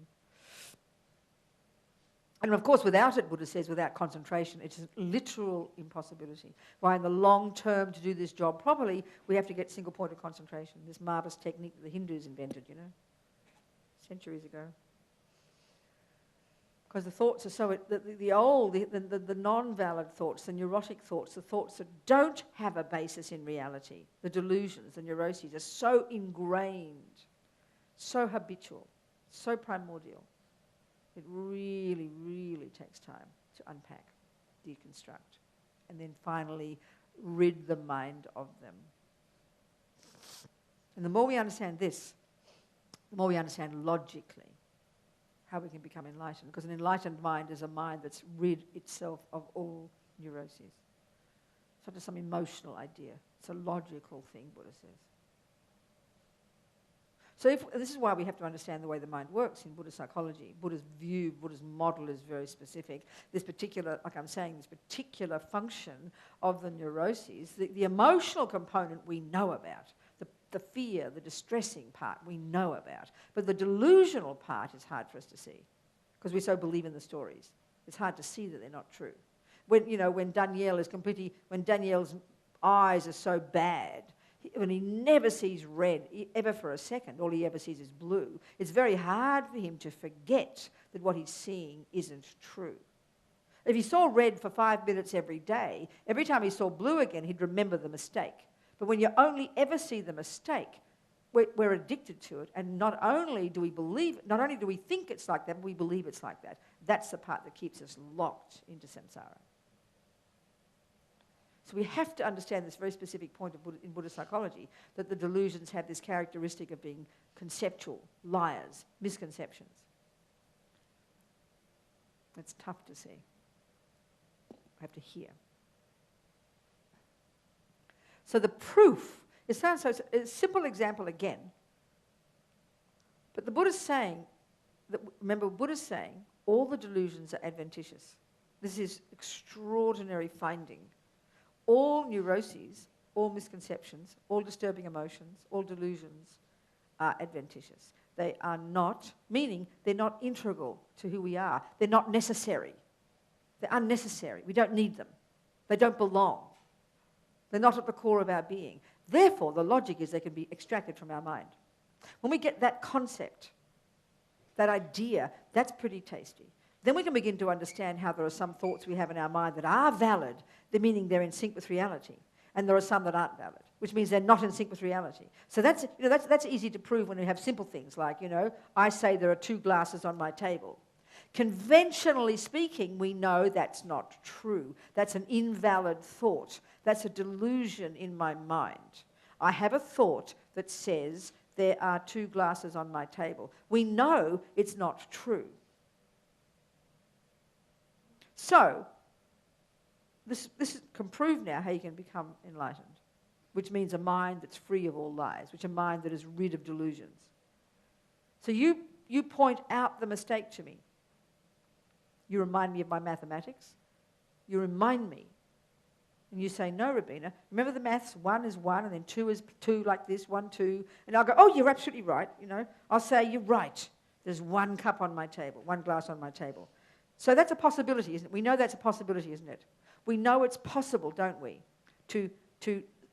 And of course, without it, Buddha says, without concentration, it's a literal impossibility. Why in the long term, to do this job properly, we have to get single point of concentration, this marvelous technique that the Hindus invented, centuries ago. Because the thoughts are so, the non-valid thoughts, the neurotic thoughts, the thoughts that don't have a basis in reality, the delusions, the neuroses, are so ingrained, so habitual, so primordial. It really, really takes time to unpack, deconstruct, and then finally rid the mind of them. And the more we understand this, the more we understand logically how we can become enlightened. Because an enlightened mind is a mind that's rid itself of all neuroses. It's not just some emotional idea. It's a logical thing, Buddha says. So this is why we have to understand the way the mind works in Buddhist psychology. Buddha's view, Buddha's model is very specific. This particular, like I'm saying, this particular function of the neuroses, the emotional component we know about, the fear, the distressing part we know about. But the delusional part is hard for us to see because we so believe in the stories. It's hard to see that they're not true. When Danielle's eyes are so bad, when he never sees red ever for a second, all he ever sees is blue, it's very hard for him to forget that what he's seeing isn't true. If he saw red for 5 minutes every day, every time he saw blue again, he'd remember the mistake. But when you only ever see the mistake, we're addicted to it, and not only do we think it's like that, but we believe it's like that. That's the part that keeps us locked into samsara. So we have to understand this very specific point in Buddhist psychology, that the delusions have this characteristic of being conceptual, liars, misconceptions. It's tough to see. We have to hear. So the proof, it sounds so, a simple example again, but the Buddha's saying, remember Buddha's saying, all the delusions are adventitious. This is extraordinary finding. All neuroses, all misconceptions, all disturbing emotions, all delusions are adventitious. They are not, meaning they're not integral to who we are. They're not necessary. They're unnecessary. We don't need them. They don't belong. They're not at the core of our being. Therefore, the logic is they can be extracted from our mind. When we get that concept, that idea, that's pretty tasty. Then we can begin to understand how there are some thoughts we have in our mind that are valid, meaning they're in sync with reality. And there are some that aren't valid, which means they're not in sync with reality. So that's easy to prove when we have simple things like, I say there are 2 glasses on my table. Conventionally speaking, we know that's not true. That's an invalid thought. That's a delusion in my mind. I have a thought that says there are 2 glasses on my table. We know it's not true. So, this can prove now how you can become enlightened, which means a mind that's free of all lies, which is a mind that is rid of delusions. So you point out the mistake to me. You remind me of my mathematics. You remind me. And you say, no, Robina, remember the maths, 1 is 1, and then 2 is 2 like this, 1, 2. And I'll go, oh, you're absolutely right, I'll say, you're right. There's 1 cup on my table, 1 glass on my table. So that's a possibility, isn't it? We know that's a possibility, isn't it? We know it's possible, don't we, to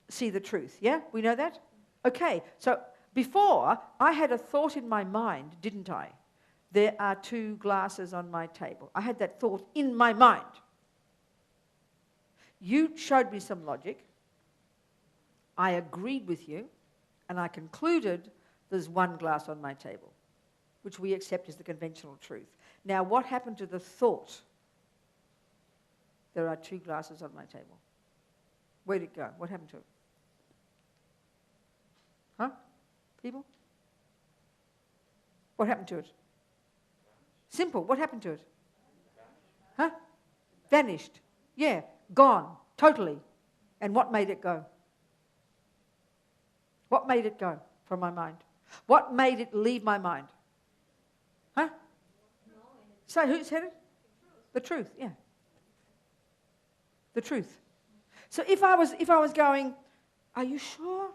see the truth, yeah? We know that? Okay, so before, I had a thought in my mind, didn't I? There are 2 glasses on my table. I had that thought in my mind. You showed me some logic. I agreed with you, and I concluded there's 1 glass on my table, which we accept as the conventional truth. Now, what happened to the thought? There are 2 glasses on my table. Where'd it go? What happened to it? Huh? People? What happened to it? Simple. What happened to it? Huh? Vanished. Yeah. Gone. Totally. And what made it go? What made it go from my mind? What made it leave my mind? Huh? So who said it? The truth, yeah. The truth. So if I was going, are you sure?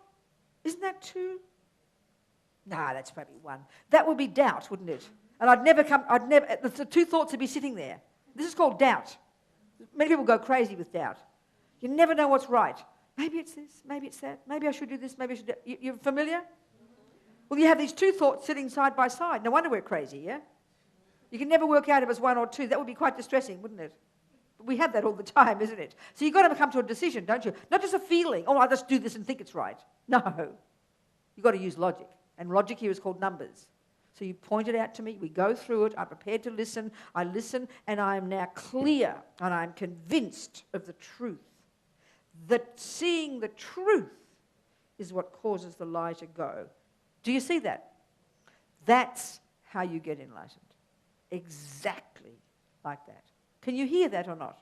Isn't that 2? Nah, that's probably 1. That would be doubt, wouldn't it? And the 2 thoughts would be sitting there. This is called doubt. Many people go crazy with doubt. You never know what's right. Maybe it's this, maybe it's that, maybe I should do this, maybe I should do that. You're familiar? Well, you have these 2 thoughts sitting side by side. No wonder we're crazy, yeah? You can never work out if it's 1 or 2. That would be quite distressing, wouldn't it? But we have that all the time, isn't it? So you've got to come to a decision, don't you? Not just a feeling, oh, I'll just do this and think it's right. No. You've got to use logic. And logic here is called numbers. So you point it out to me, we go through it, I'm prepared to listen, I listen, and I am now clear, and I'm convinced of the truth. That seeing the truth is what causes the lie to go. Do you see that? That's how you get enlightened. Exactly like that. Can you hear that or not?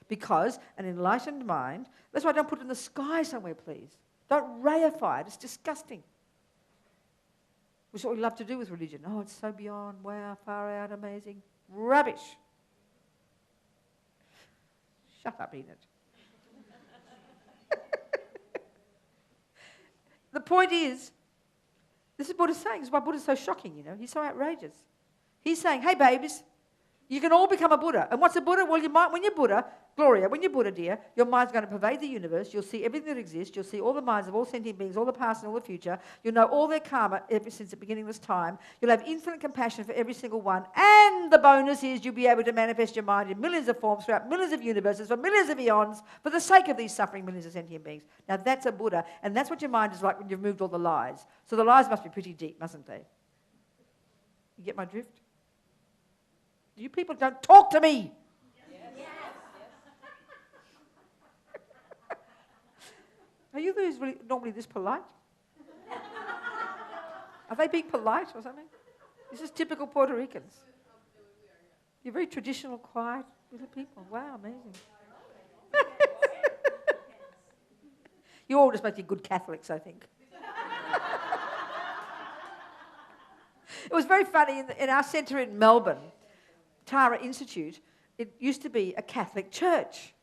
Because an enlightened mind, that's why don't put it in the sky somewhere, please. Don't reify it, it's disgusting. Which is what we love to do with religion. Oh, it's so beyond, wow, far out, amazing. Rubbish. Shut up, Enid. The point is, this is Buddha saying, this is why Buddha's so shocking, He's so outrageous. He's saying, hey, babies, you can all become a Buddha. And what's a Buddha? Well, when you're Buddha, Gloria, when you're Buddha, dear, your mind's going to pervade the universe. You'll see everything that exists. You'll see all the minds of all sentient beings, all the past and all the future. You'll know all their karma ever since the beginning of this time. You'll have infinite compassion for every single one. And the bonus is you'll be able to manifest your mind in millions of forms throughout millions of universes for millions of eons for the sake of these suffering millions of sentient beings. Now, that's a Buddha. And that's what your mind is like when you've removed all the lies. So the lies must be pretty deep, mustn't they? You get my drift? You people don't talk to me. Yes. Are you guys really normally this polite? Are they being polite or something? This is typical Puerto Ricans. You're very traditional, quiet little people. Wow, amazing. You all just make you good Catholics, I think. It was very funny in our centre in Melbourne, Tara Institute, it used to be a Catholic church.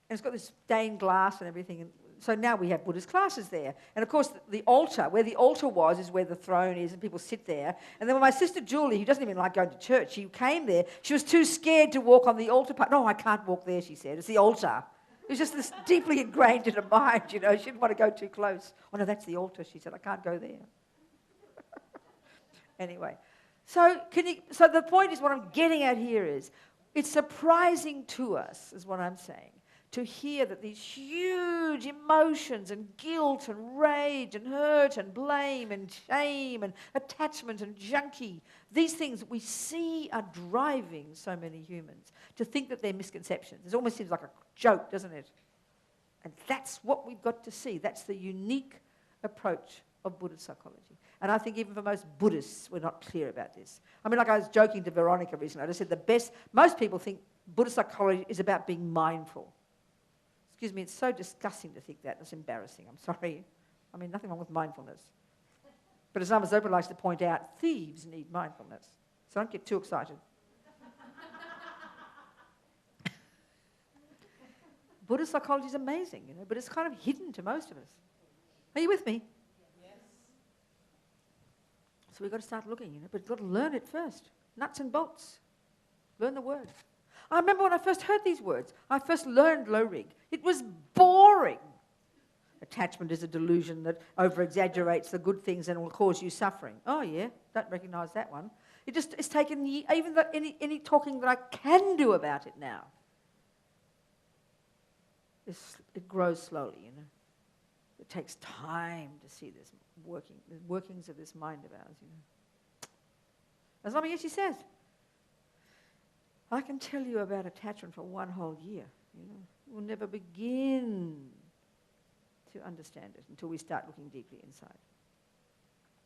And it's got this stained glass and everything, and So now we have Buddhist classes there. And of course, the altar, where the altar was, is where the throne is, and people sit there. And then when my sister Julie, who doesn't even like going to church, she came there, she was too scared to walk on the altar part. No, I can't walk there, she said. It's the altar. It was just this deeply ingrained in her mind, you know. She didn't want to go too close. Oh, no, that's the altar, she said. I can't go there. Anyway, so the point is, what I'm getting at here is, it's surprising to us, is what I'm saying, to hear that these huge emotions and guilt and rage and hurt and blame and shame and attachment and junkie, these things that we see are driving so many humans to think that they're misconceptions. It almost seems like a joke, doesn't it? And that's what we've got to see. That's the unique approach of Buddhist psychology. And I think even for most Buddhists, we're not clear about this. I mean, like I was joking to Veronica recently. I just said most people think Buddhist psychology is about being mindful. Excuse me, it's so disgusting to think that. It's embarrassing. I'm sorry. I mean, nothing wrong with mindfulness. But as Lama Zopa likes to point out, thieves need mindfulness. So don't get too excited. Buddhist psychology is amazing, you know, but it's kind of hidden to most of us. Are you with me? Yes. So we've got to start looking, you know, but we've got to learn it first. Nuts and bolts. Learn the word. I remember when I first heard these words, I first learned low rig. It was boring. Attachment is a delusion that over-exaggerates the good things and will cause you suffering. Oh, yeah, don't recognise that one. It's taken even any talking that I can do about it now. It grows slowly, you know. It takes time to see this the workings of this mind of ours, you know. As Lama Yeshe says, I can tell you about attachment for one whole year. You know, we'll never begin to understand it until we start looking deeply inside.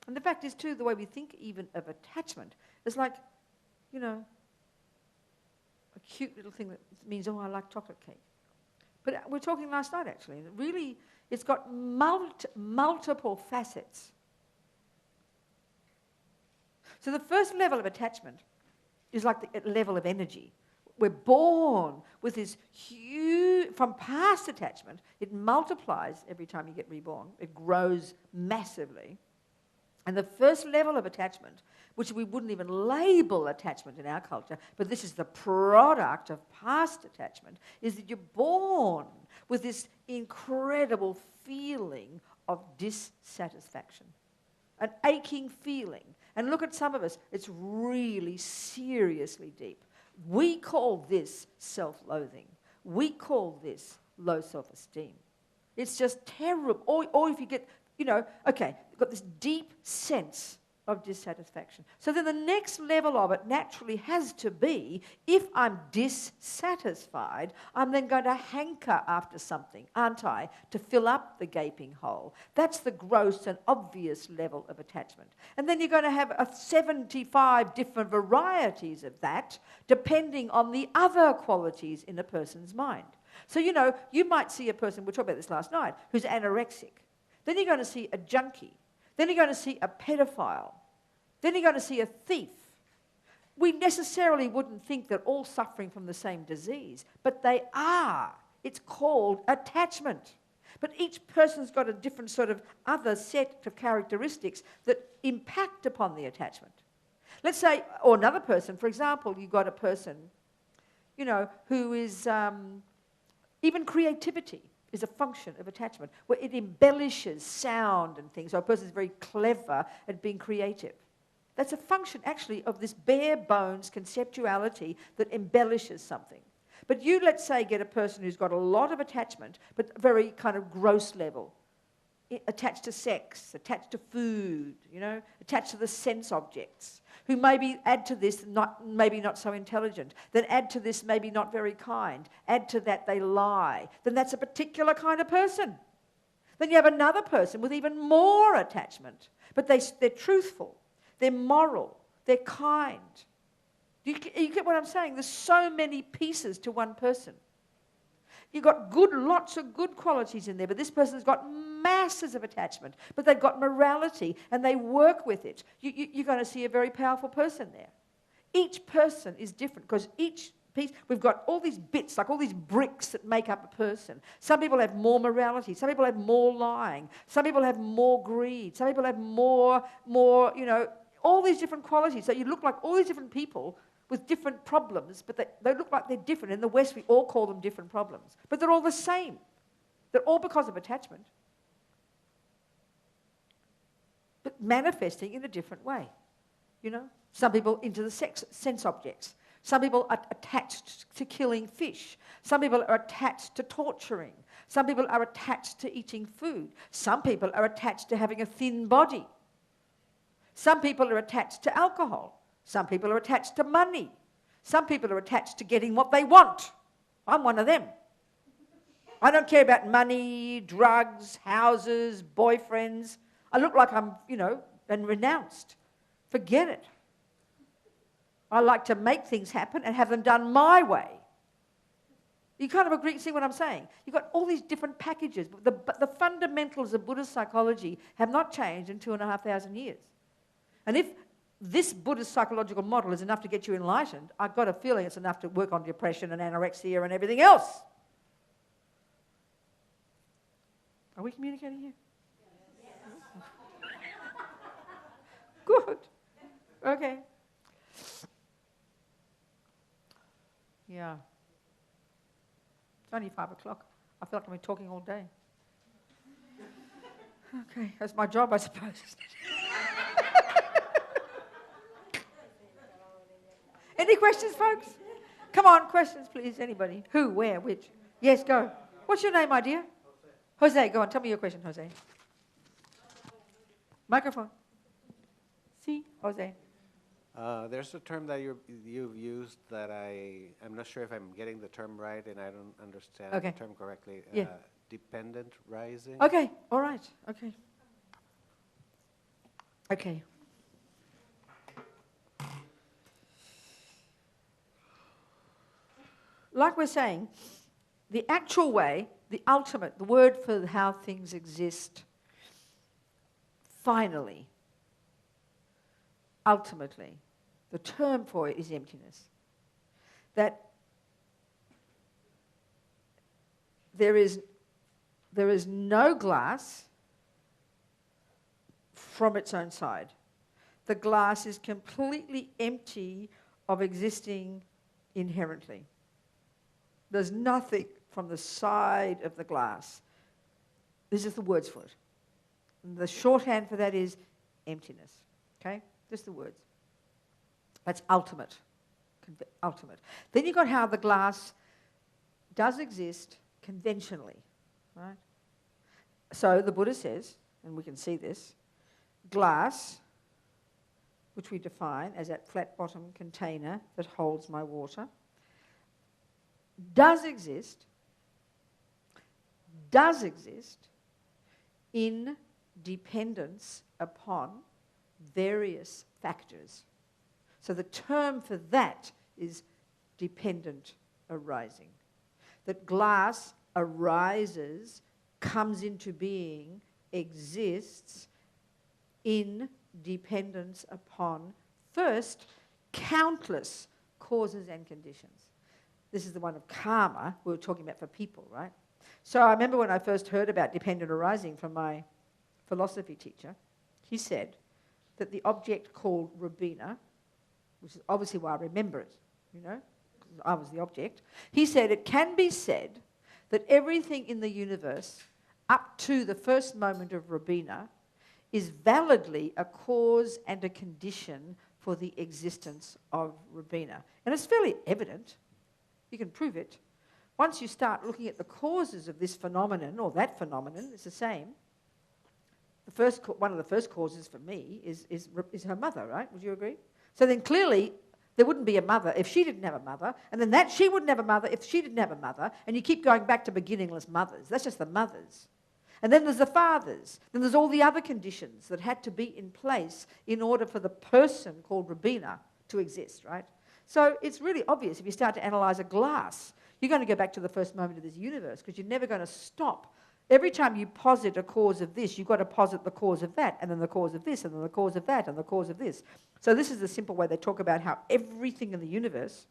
And the fact is, too, the way we think even of attachment is like, you know, a cute little thing that means, oh, I like chocolate cake. But we were talking last night, actually, and really, it's got multiple facets. So the first level of attachment is like the level of energy. We're born with this huge, from past attachment, it multiplies every time you get reborn. It grows massively. And the first level of attachment, which we wouldn't even label attachment in our culture, but this is the product of past attachment, is that you're born with this incredible feeling of dissatisfaction, an aching feeling. And look at some of us, it's really seriously deep. We call this self-loathing. We call this low self-esteem. It's just terrible. Or if you get, you know, okay, you've got this deep sense of dissatisfaction. So then the next level of it naturally has to be, if I'm dissatisfied, I'm then going to hanker after something, aren't I, to fill up the gaping hole. That's the gross and obvious level of attachment. And then you're going to have 75 different varieties of that, depending on the other qualities in a person's mind. So, you know, you might see a person, we talked about this last night, who's anorexic. Then you're going to see a junkie. Then you're going to see a pedophile. Then you're going to see a thief. We necessarily wouldn't think they're all suffering from the same disease, but they are. It's called attachment. But each person's got a different sort of other set of characteristics that impact upon the attachment. Let's say, or another person, for example, you've got a person, you know, who is, even creativity is a function of attachment, where it embellishes sound and things. So a person is very clever at being creative. That's a function, actually, of this bare bones conceptuality that embellishes something. But you, let's say, get a person who's got a lot of attachment, but very kind of gross level, attached to sex, attached to food, you know, attached to the sense objects, who maybe add to this maybe not so intelligent, then add to this maybe not very kind, add to that they lie, then that's a particular kind of person. Then you have another person with even more attachment, but they're truthful, they're moral, they're kind. You get what I'm saying? There's so many pieces to one person. You've got lots of good qualities in there, but this person's got masses of attachment, but they've got morality and they work with it. You're going to see a very powerful person there. Each person is different because each piece. We've got all these bits, like all these bricks that make up a person. Some people have more morality. Some people have more lying. Some people have more greed. Some people have more, all these different qualities. So you look like all these different people with different problems, but they look like they're different. In the West, we all call them different problems. But they're all the same. They're all because of attachment, but manifesting in a different way. Some people into the sense objects. Some people are attached to killing fish. Some people are attached to torturing. Some people are attached to eating food. Some people are attached to having a thin body. Some people are attached to alcohol. Some people are attached to money. Some people are attached to getting what they want. I'm one of them. I don't care about money, drugs, houses, boyfriends. I look like I'm, and renounced. Forget it. I like to make things happen and have them done my way. You kind of agree, see what I'm saying? You've got all these different packages, but the fundamentals of Buddhist psychology have not changed in 2,500 years. And if this Buddhist psychological model is enough to get you enlightened, I've got a feeling it's enough to work on depression and anorexia and everything else. Are we communicating here? Yes. Good. Okay. Yeah. It's only 5 o'clock. I feel like I've been talking all day. Okay, that's my job, I suppose, isn't it? Any questions, folks? Come on, questions, please. Anybody? Who, where, which? Yes, go. What's your name, my dear? Jose, go on. Tell me your question, Jose. Microphone. See, Jose. There's a term that you've used that I'm not sure if I'm getting the term right and I don't understand the term correctly. Yeah. Dependent rising. Okay, all right, okay. Okay. Like we're saying, the actual way, the ultimate, the word for how things exist, finally, ultimately, the term for it is emptiness. That there is no glass from its own side. The glass is completely empty of existing inherently. There's nothing from the side of the glass. This is the words for it. And the shorthand for that is emptiness. Okay? Just the words. That's ultimate. Ultimate. Then you've got how the glass does exist conventionally. Right? So the Buddha says, and we can see this, glass, which we define as that flat-bottom container that holds my water, does exist in dependence upon various factors. So the term for that is dependent arising. That glass arises, comes into being, exists in dependence upon, first, countless causes and conditions. This is the one of karma we were talking about for people, right? So I remember when I first heard about dependent arising from my philosophy teacher, he said that the object called Robina, which is obviously why I remember it, because I was the object, he said it can be said that everything in the universe up to the first moment of Robina is validly a cause and a condition for the existence of Robina. And it's fairly evident. You can prove it. Once you start looking at the causes of this phenomenon or that phenomenon, it's the same. One of the first causes for me is her mother, right? Would you agree? So then clearly there wouldn't be a mother if she didn't have a mother, and then that she wouldn't have a mother if she didn't have a mother, and you keep going back to beginningless mothers. That's just the mothers. And then there's the fathers. Then there's all the other conditions that had to be in place in order for the person called Robina to exist, right? So it's really obvious if you start to analyse a glass, you're going to go back to the first moment of this universe because you're never going to stop. Every time you posit a cause of this, you've got to posit the cause of that, and then the cause of this, and then the cause of that, and the cause of this. So this is the simple way they talk about how everything in the universe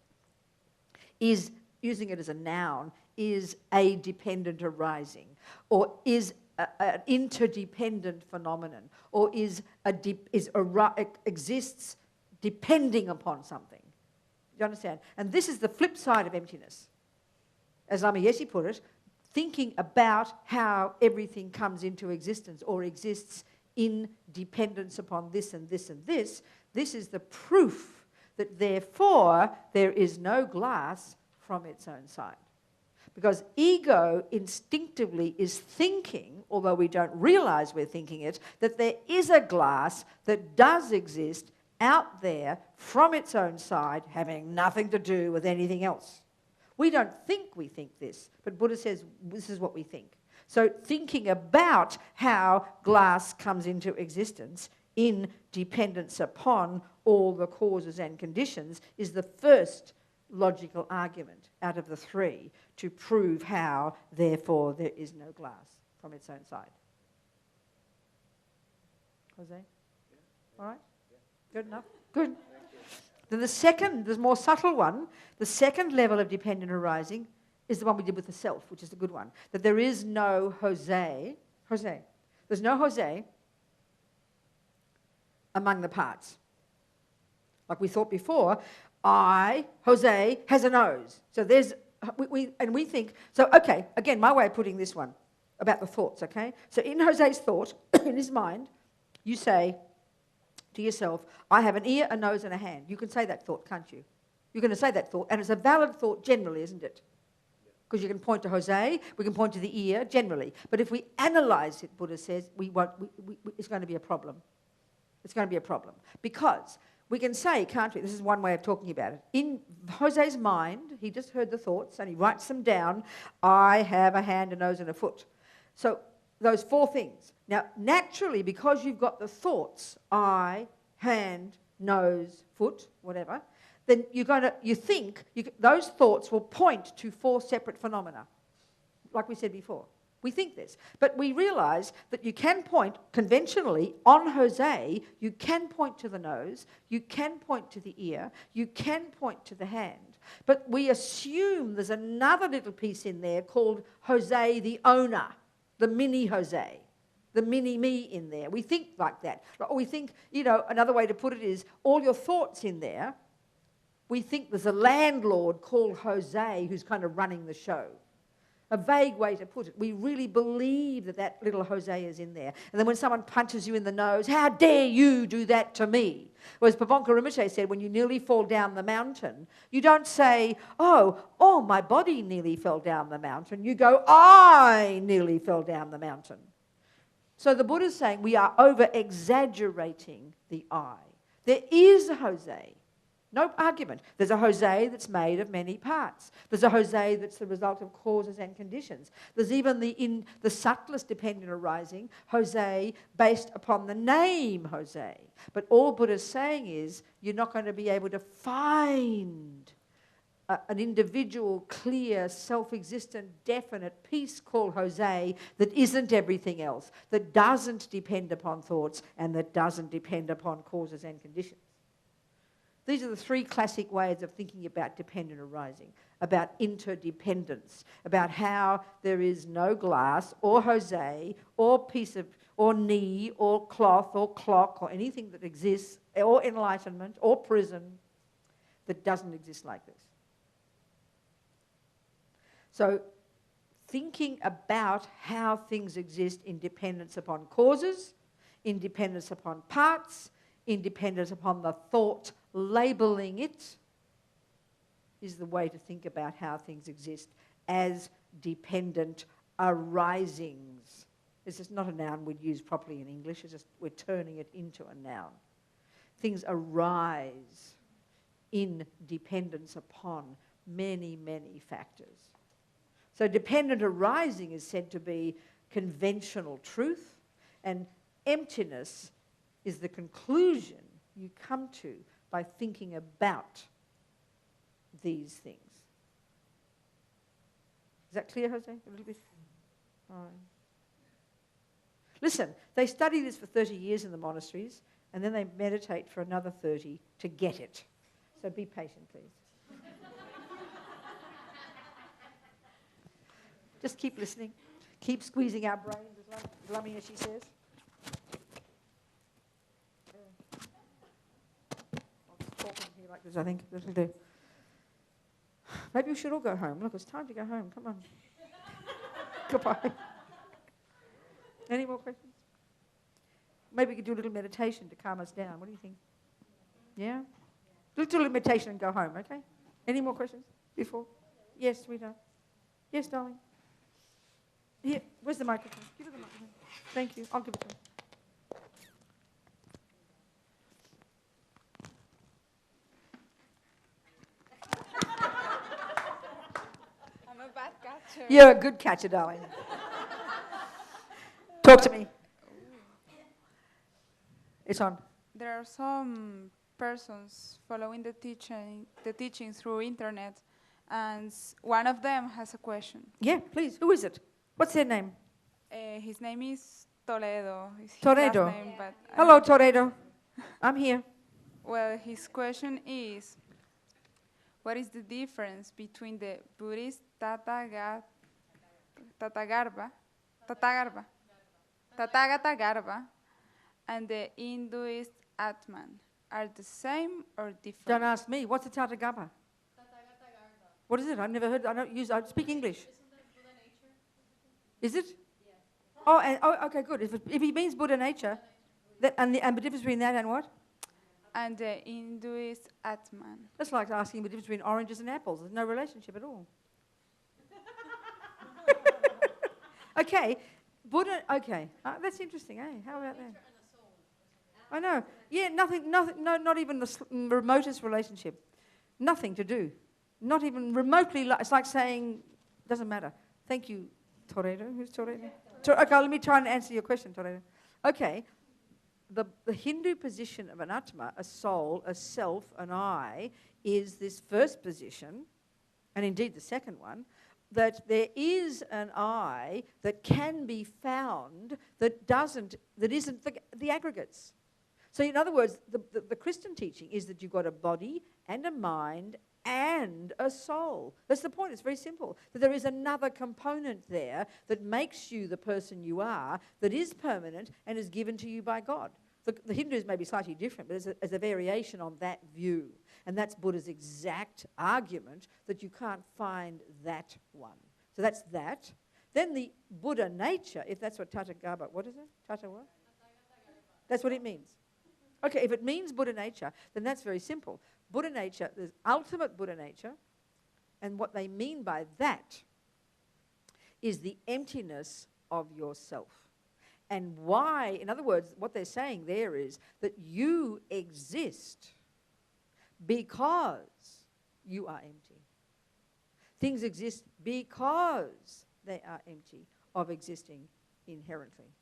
is, using it as a noun, is a dependent arising, or is an interdependent phenomenon, or exists depending upon something. Do you understand? And this is the flip side of emptiness. As Lama Yesi put it, thinking about how everything comes into existence or exists in dependence upon this and this and this is the proof that therefore there is no glass from its own side. Because ego instinctively is thinking, although we don't realize we're thinking it, that there is a glass that does exist out there from its own side, having nothing to do with anything else. We don't think we think this, but Buddha says this is what we think. So thinking about how glass comes into existence in dependence upon all the causes and conditions is the first logical argument out of the three to prove how, therefore, there is no glass from its own side. Jose? All right? Good enough? Good. Then the second, the more subtle one, the second level of dependent arising is the one we did with the self, which is the good one. That there is no Jose. There's no Jose among the parts. Like we thought before, Jose, has a nose. So there's, we think, so okay, again, my way of putting this one about the thoughts, okay? So in Jose's thought, in his mind, you say to yourself, I have an ear, a nose, and a hand. You can say that thought, can't you? You're going to say that thought, and it's a valid thought generally, isn't it? Because you can point to Jose, we can point to the ear generally. But if we analyze it, Buddha says, it's going to be a problem. It's going to be a problem. Because we can say, can't we, this is one way of talking about it. In Jose's mind, he just heard the thoughts and he writes them down. I have a hand, a nose, and a foot. So those four things. Now, naturally, because you've got the thoughts, eye, hand, nose, foot, whatever, then those thoughts will point to four separate phenomena, like we said before. We think this. But we realize that you can point conventionally on Jose, you can point to the nose, you can point to the ear, you can point to the hand. But we assume there's another little piece in there called Jose the owner, the mini Jose, the mini me in there. We think like that. We think, another way to put it is all your thoughts in there, we think there's a landlord called Jose who's kind of running the show. A vague way to put it. We really believe that little Jose is in there. And then when someone punches you in the nose, how dare you do that to me? Whereas Pabonka Rinpoche said, when you nearly fall down the mountain, you don't say, oh, my body nearly fell down the mountain. You go, I nearly fell down the mountain. So the Buddha's saying we are over-exaggerating the I. There is a Jose. No argument. There's a Jose that's made of many parts. There's a Jose that's the result of causes and conditions. There's even in the subtlest dependent arising, Jose based upon the name Jose. But all Buddha's saying is you're not going to be able to find an individual, clear, self-existent, definite piece called Jose that isn't everything else, that doesn't depend upon thoughts and that doesn't depend upon causes and conditions. These are the three classic ways of thinking about dependent arising, about interdependence, about how there is no glass or Jose or piece of, or knee or cloth or clock or anything that exists, or enlightenment or prison that doesn't exist like this. So thinking about how things exist in dependence upon causes, in dependence upon parts, in dependence upon the thought labeling it is the way to think about how things exist as dependent arisings. This is not a noun we'd use properly in English, it's just we're turning it into a noun. Things arise in dependence upon many, many factors. So dependent arising is said to be conventional truth, and emptiness is the conclusion you come to by thinking about these things. Is that clear, Jose? A little bit? All right. Listen, they study this for 30 years in the monasteries, and then they meditate for another 30 to get it. So be patient, please. Just keep listening. Keep squeezing our brains, as Lummy as she says. I'll just talk in here like this, I think. This will do. Maybe we should all go home. Look, it's time to go home. Come on. Goodbye. Any more questions? Maybe we could do a little meditation to calm us down. What do you think? Yeah? Let's do a little meditation and go home, okay? Any more questions before? Yes, sweetheart. Yes, darling. Here, where's the microphone? Give her the microphone. Thank you. I'll give it to her. I'm a bad catcher. You're a good catcher, darling. Talk to me. It's on. There are some persons following the teaching through internet, and one of them has a question. Yeah, please. Who is it? What's their name? His name is Toledo. Is his Toledo. last name, but Hello, Toledo. I'm here. well, his question is, what is the difference between the Buddhist Tathagata Garbha and the Hinduist Atman? Are the same or different? Don't ask me. What's a Tathagata? What is it? I've never heard. I speak English. Is it? Yes. Okay, good. If he means Buddha nature, and the difference between that and what? And the Hinduist Atman. That's like asking the difference between oranges and apples. There's no relationship at all. Okay, Buddha. Okay, that's interesting, eh? How about that? I know. Yeah, nothing. No, not even the remotest relationship. Nothing to do. Not even remotely. It's like saying, doesn't matter. Thank you, Toledo. Who's Toledo? Okay, let me try and answer your question, Toledo. Okay, the Hindu position of an Atma, a soul, a self, an I, is this first position, and indeed the second one, that there is an I that can be found that isn't the aggregates. So in other words, the Christian teaching is that you've got a body and a mind and a soul. That's the point. It's very simple. That there is another component there that makes you the person you are, that is permanent and is given to you by God. The Hindus may be slightly different, but as a variation on that view. And that's Buddha's exact argument that you can't find that one. So that's that. Then the Buddha nature, if that's what Tathagata, what is it? Tata what? That's what it means. Okay, if it means Buddha nature, then that's very simple. Buddha nature, there's ultimate Buddha nature, and what they mean by that is the emptiness of yourself. And why, in other words, what they're saying there is that you exist because you are empty. Things exist because they are empty of existing inherently.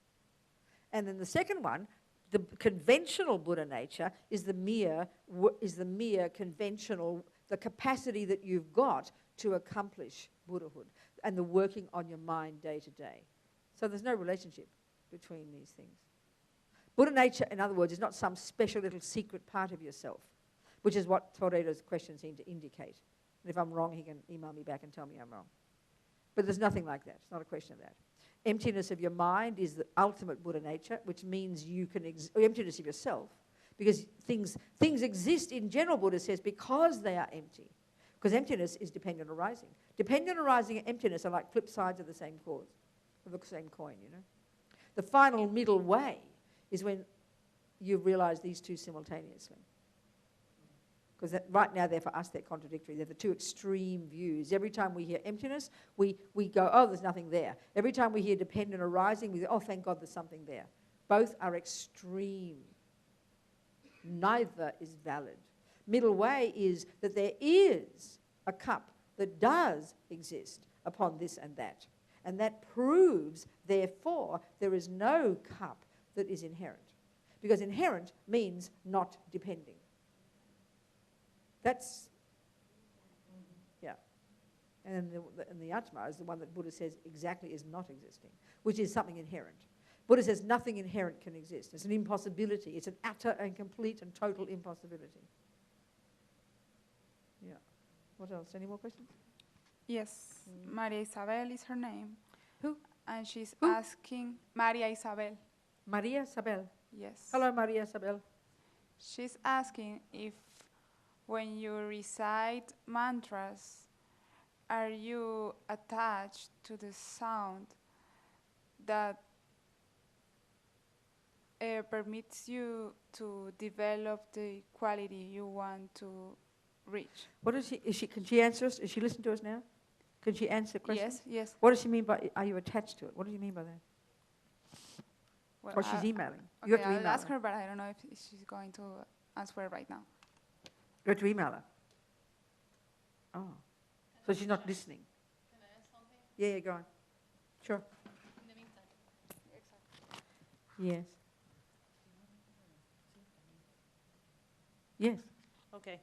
And then the second one, the conventional Buddha nature is the mere conventional, the capacity that you've got to accomplish Buddhahood and the working on your mind day to day. So there's no relationship between these things. Buddha nature, in other words, is not some special little secret part of yourself, which is what Toledo's questions seem to indicate. And if I'm wrong, he can email me back and tell me I'm wrong. But there's nothing like that. It's not a question of that. Emptiness of your mind is the ultimate Buddha nature, which means you can emptiness of yourself, because things exist in general, Buddha says, because they are empty. Because emptiness is dependent arising. Dependent arising and emptiness are like flip sides of the same coin, you know. The final middle way is when you realize these two simultaneously. Because right now, for us, they're contradictory. They're the two extreme views. Every time we hear emptiness, we go, oh, there's nothing there. Every time we hear dependent arising, we go, oh, thank God there's something there. Both are extreme. Neither is valid. Middle way is that there is a cup that does exist upon this and that. And that proves, therefore, there is no cup that is inherent. Because inherent means not depending. That's, yeah. And the Atma is the one that Buddha says exactly is not existing, which is something inherent. Buddha says nothing inherent can exist. It's an impossibility. It's an utter and complete and total impossibility. Yeah. What else? Any more questions? Yes. Maria Isabel is her name. Who? And she's Who? asking Maria Isabel. Maria Sabel. Yes. Hello, Maria Sabel. She's asking if when you recite mantras, are you attached to the sound that permits you to develop the quality you want to reach? What is she? Can she answer us? Is she listening to us now? Can she answer the question? Yes, yes. What does she mean by, are you attached to it? What do you mean by that? Well, Or she's emailing. Okay, You have to I'll email ask her. her, but I don't know if she's going to answer right now. You have to email her. Oh. So she's not listening. Can I ask something? Yeah, go on. Sure. In the meantime. Yes. Yes. Okay.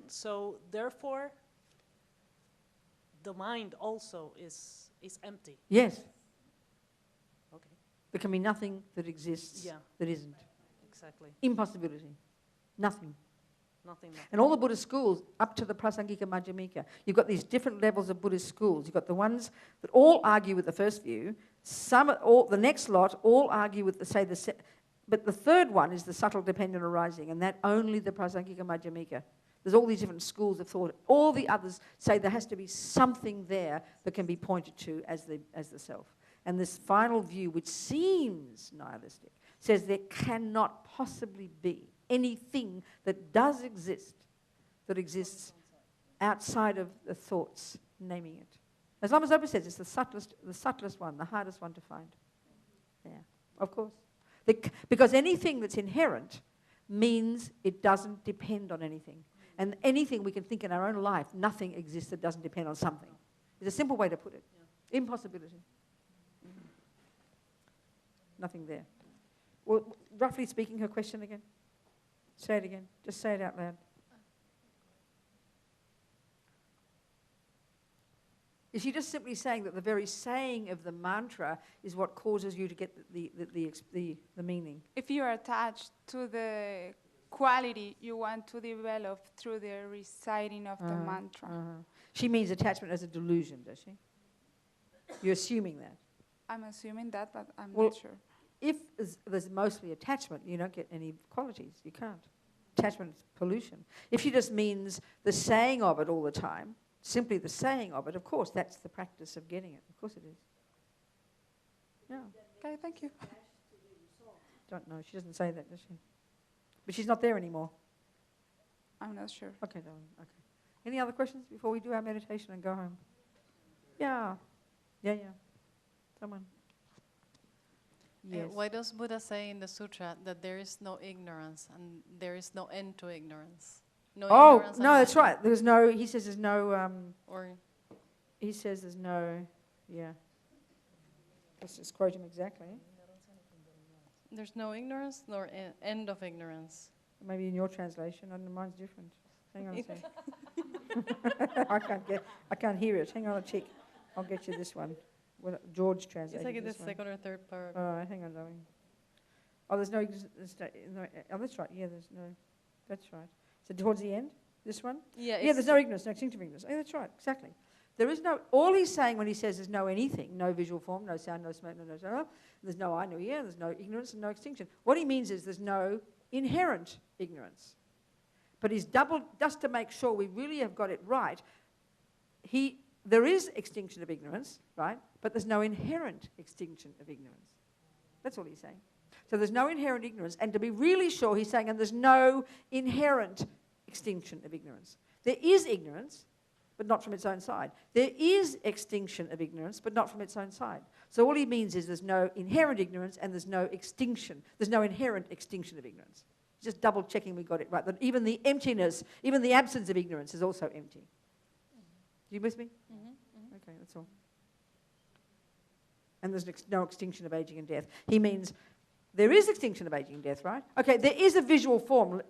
So therefore, the mind also is empty. Yes. Okay. There can be nothing that exists Yeah. that isn't. Exactly. Impossibility. Nothing. Nothing. And all the Buddhist schools, up to the Prasangika Madhyamika, you've got these different levels of Buddhist schools. You've got the ones that all argue with the first view. The next lot all argue with but the third one is the subtle dependent arising, and that only the Prasangika Madhyamika. There's all these different schools of thought. All the others say there has to be something there that can be pointed to as the self. And this final view, which seems nihilistic, says there cannot possibly be anything that does exist, that exists outside of the thoughts naming it. As Lama Zopa says, it's the subtlest one, the hardest one to find. Yeah, of course. Because anything that's inherent means it doesn't depend on anything. And anything we can think in our own life, nothing exists that doesn't depend on something. It's a simple way to put it. Yeah. Impossibility. Mm-hmm. Nothing there. Well, roughly speaking, her question again. Say it again. Just say it out loud. Is she just simply saying that the very saying of the mantra is what causes you to get the meaning? If you are attached to the quality you want to develop through the reciting of the mantra. She means attachment as a delusion, does she? You're assuming that. I'm assuming that, but I'm Well, not sure. If there's mostly attachment, you don't get any qualities. You can't. Attachment is pollution. If she just means the saying of it all the time, simply the saying of it, of course, that's the practice of getting it. Of course it is. Yeah. Okay, thank you. Don't know. She doesn't say that, does she? But she's not there anymore. I'm not sure. Okay, darling. Okay. Any other questions before we do our meditation and go home? Yeah. Yeah. Someone. Yes. Why does Buddha say in the sutra that there is no ignorance and there is no end to ignorance? No ignorance No, and that's right. There's no, he says there's no, or he says there's no, yeah. Let's just quote him exactly. there's no ignorance nor end of ignorance. Maybe in your translation, I don't know, mine's different. Hang on a sec. I can't hear it. Hang on a tick. I'll get you this one. Well, George translated It's like in the this one. second or third paragraph. All right, hang on, darling. Oh, there's no, oh, that's right. Yeah, there's no, that's right. So towards the end, this one? Yeah, There's no ignorance, no extinct of ignorance. Oh, that's right, exactly. There is no, all he's saying when he says there's no anything, no visual form, no sound, no smoke, no sound, there's no I, no ear, there's no ignorance and no extinction. What he means is there's no inherent ignorance. But he's just to make sure we really have got it right, there is extinction of ignorance, right? But there's no inherent extinction of ignorance. That's all he's saying. So there's no inherent ignorance. And to be really sure, he's saying, and there's no inherent extinction of ignorance. There is ignorance, but not from its own side. There is extinction of ignorance, but not from its own side. So all he means is there's no inherent ignorance and there's no extinction. There's no inherent extinction of ignorance. Just double checking we got it right. That even the emptiness, even the absence of ignorance is also empty. You with me? Okay, that's all. And there's no extinction of aging and death. He means there is extinction of aging and death, right? Okay, there is a visual form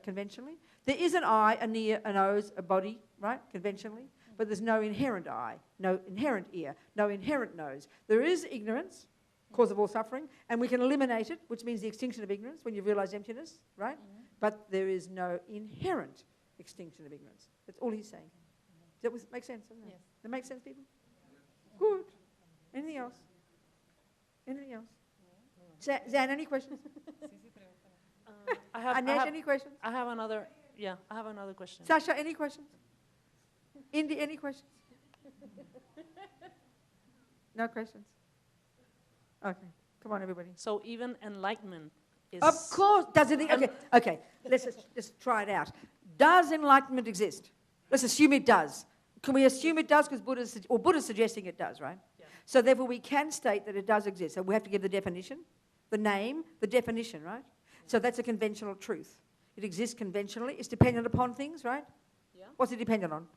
conventionally. There is an eye, an ear, a nose, a body, right, conventionally. But there's no inherent eye, no inherent ear, no inherent nose. There is ignorance, cause of all suffering, and we can eliminate it, which means the extinction of ignorance when you realize emptiness, right? But there is no inherent extinction of ignorance. That's all he's saying. Does that make sense? Doesn't it? Yes. That makes sense, people? Good. Anything else? Anything else? Zan, any questions? Anesh, any questions? I have another, yeah, I have another question. Sasha, any questions? Indy, any questions? No questions? Okay, come on, everybody. So even enlightenment is... Of course, does it? Okay. Let's just try it out. Does enlightenment exist? Let's assume it does. Can we assume it does? Because Buddha's suggesting it does, right? Yeah. So therefore, we can state that it does exist. So we have to give the definition, the name, the definition, right? So that's a conventional truth. It exists conventionally. It's dependent upon things, right? Yeah. What's it dependent on?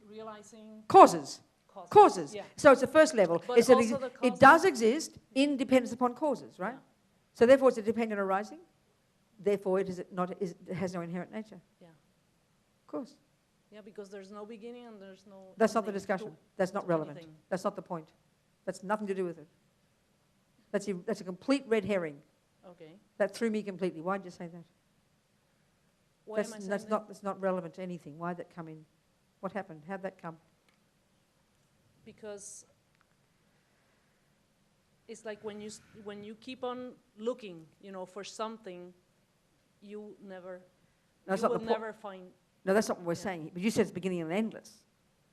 Realizing... Causes. Causes. Yeah. So it's the first level. But It's that also the it does exist in dependence upon causes, right? Yeah. So therefore, it's a dependent arising. Therefore, it has no inherent nature. Yeah. Of course. Yeah, because there's no beginning and there's no... That's not the ending discussion. to- That's not to relevant. anything. That's not the point. That's nothing to do with it. That's a complete red herring. Okay. That threw me completely. Why did you say that? Why am I saying that? That's not relevant to anything. Why did that come in? What happened? How'd that come? Because it's like when you keep on looking, for something, you never... No, that's you not the will point. never find... No, that's not what we're saying. But you said it's beginning and endless.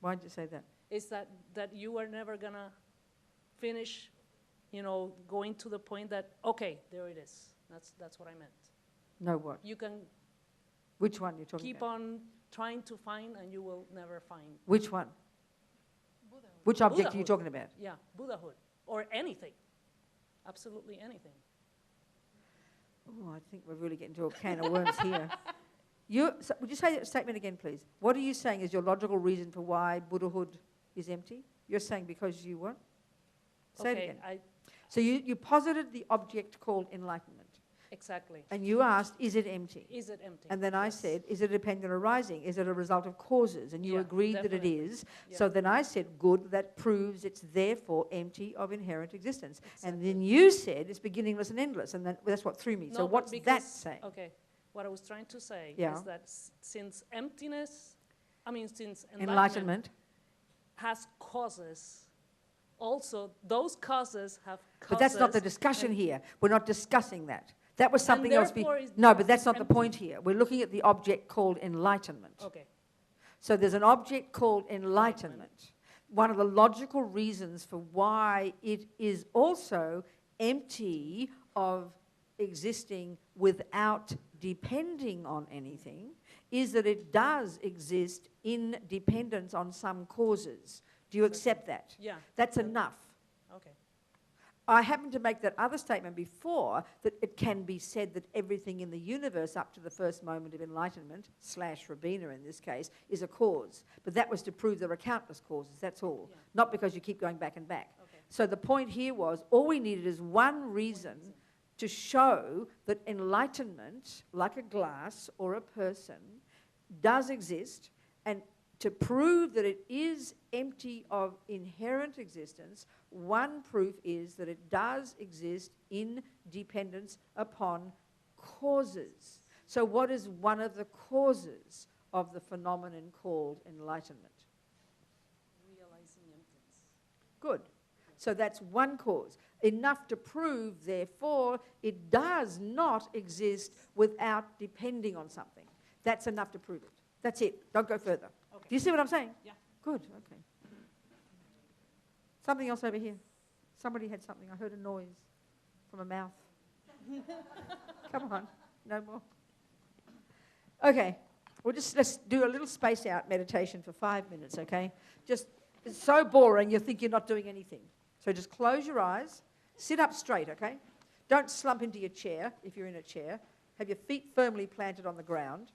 Why did you say that? Is that you are never going to finish, going to the point that, okay, there it is. That's what I meant. No, what? You can Which one you're talking keep about? on trying to find and you will never find. Which one? Which object are you Buddhahood. talking about? Yeah, Buddhahood. Or anything. Absolutely anything. Oh, I think we're really getting to a can of worms here. Would you say that statement again, please? What are you saying is your logical reason for why Buddhahood is empty? You're saying because you what? Say it again. So you posited the object called enlightenment. Exactly. And you asked, is it empty? Is it empty? And then I Yes. said, is it dependent arising? Is it a result of causes? And you Yeah, agreed that it definitely. is. Yeah. So then I said, good, that proves it's therefore empty of inherent existence. And Exactly. then you said it's beginningless and endless. And that's what threw me. So No, but what's that because- saying? Okay, what I was trying to say Yeah. is that since enlightenment Enlightenment. has causes, also those causes have causes. But that's not the discussion and- here. We're not discussing that. That was something else. therefore it's No, but that's not the empty. point here. We're looking at the object called enlightenment. Okay, So there's an object called enlightenment. One of the logical reasons for why it is also empty of existing without depending on anything is that it does exist in dependence on some causes. Do you accept that? yeah, That's enough. okay. I happened to make that other statement before, that it can be said that everything in the universe up to the first moment of enlightenment, / Robina in this case, is a cause. But that was to prove there are countless causes, that's all. Yeah. Not because you keep going back and back. Okay. So the point here was, all we needed is one reason to show that enlightenment, like a glass or a person, does exist, and to prove that it is empty of inherent existence, one proof is that it does exist in dependence upon causes. So what is one of the causes of the phenomenon called enlightenment? Realizing emptiness. Good. So that's one cause. Enough to prove, therefore, it does not exist without depending on something. That's enough to prove it. That's it. Don't go further. Okay. Do you see what I'm saying? Yeah. Good, okay. Something else over here. Somebody had something. I heard a noise from a mouth. Come on, no more. Okay, let's do a little space out meditation for 5 minutes, okay? It's so boring you think you're not doing anything. So just close your eyes, sit up straight, okay? Don't slump into your chair if you're in a chair. Have your feet firmly planted on the ground.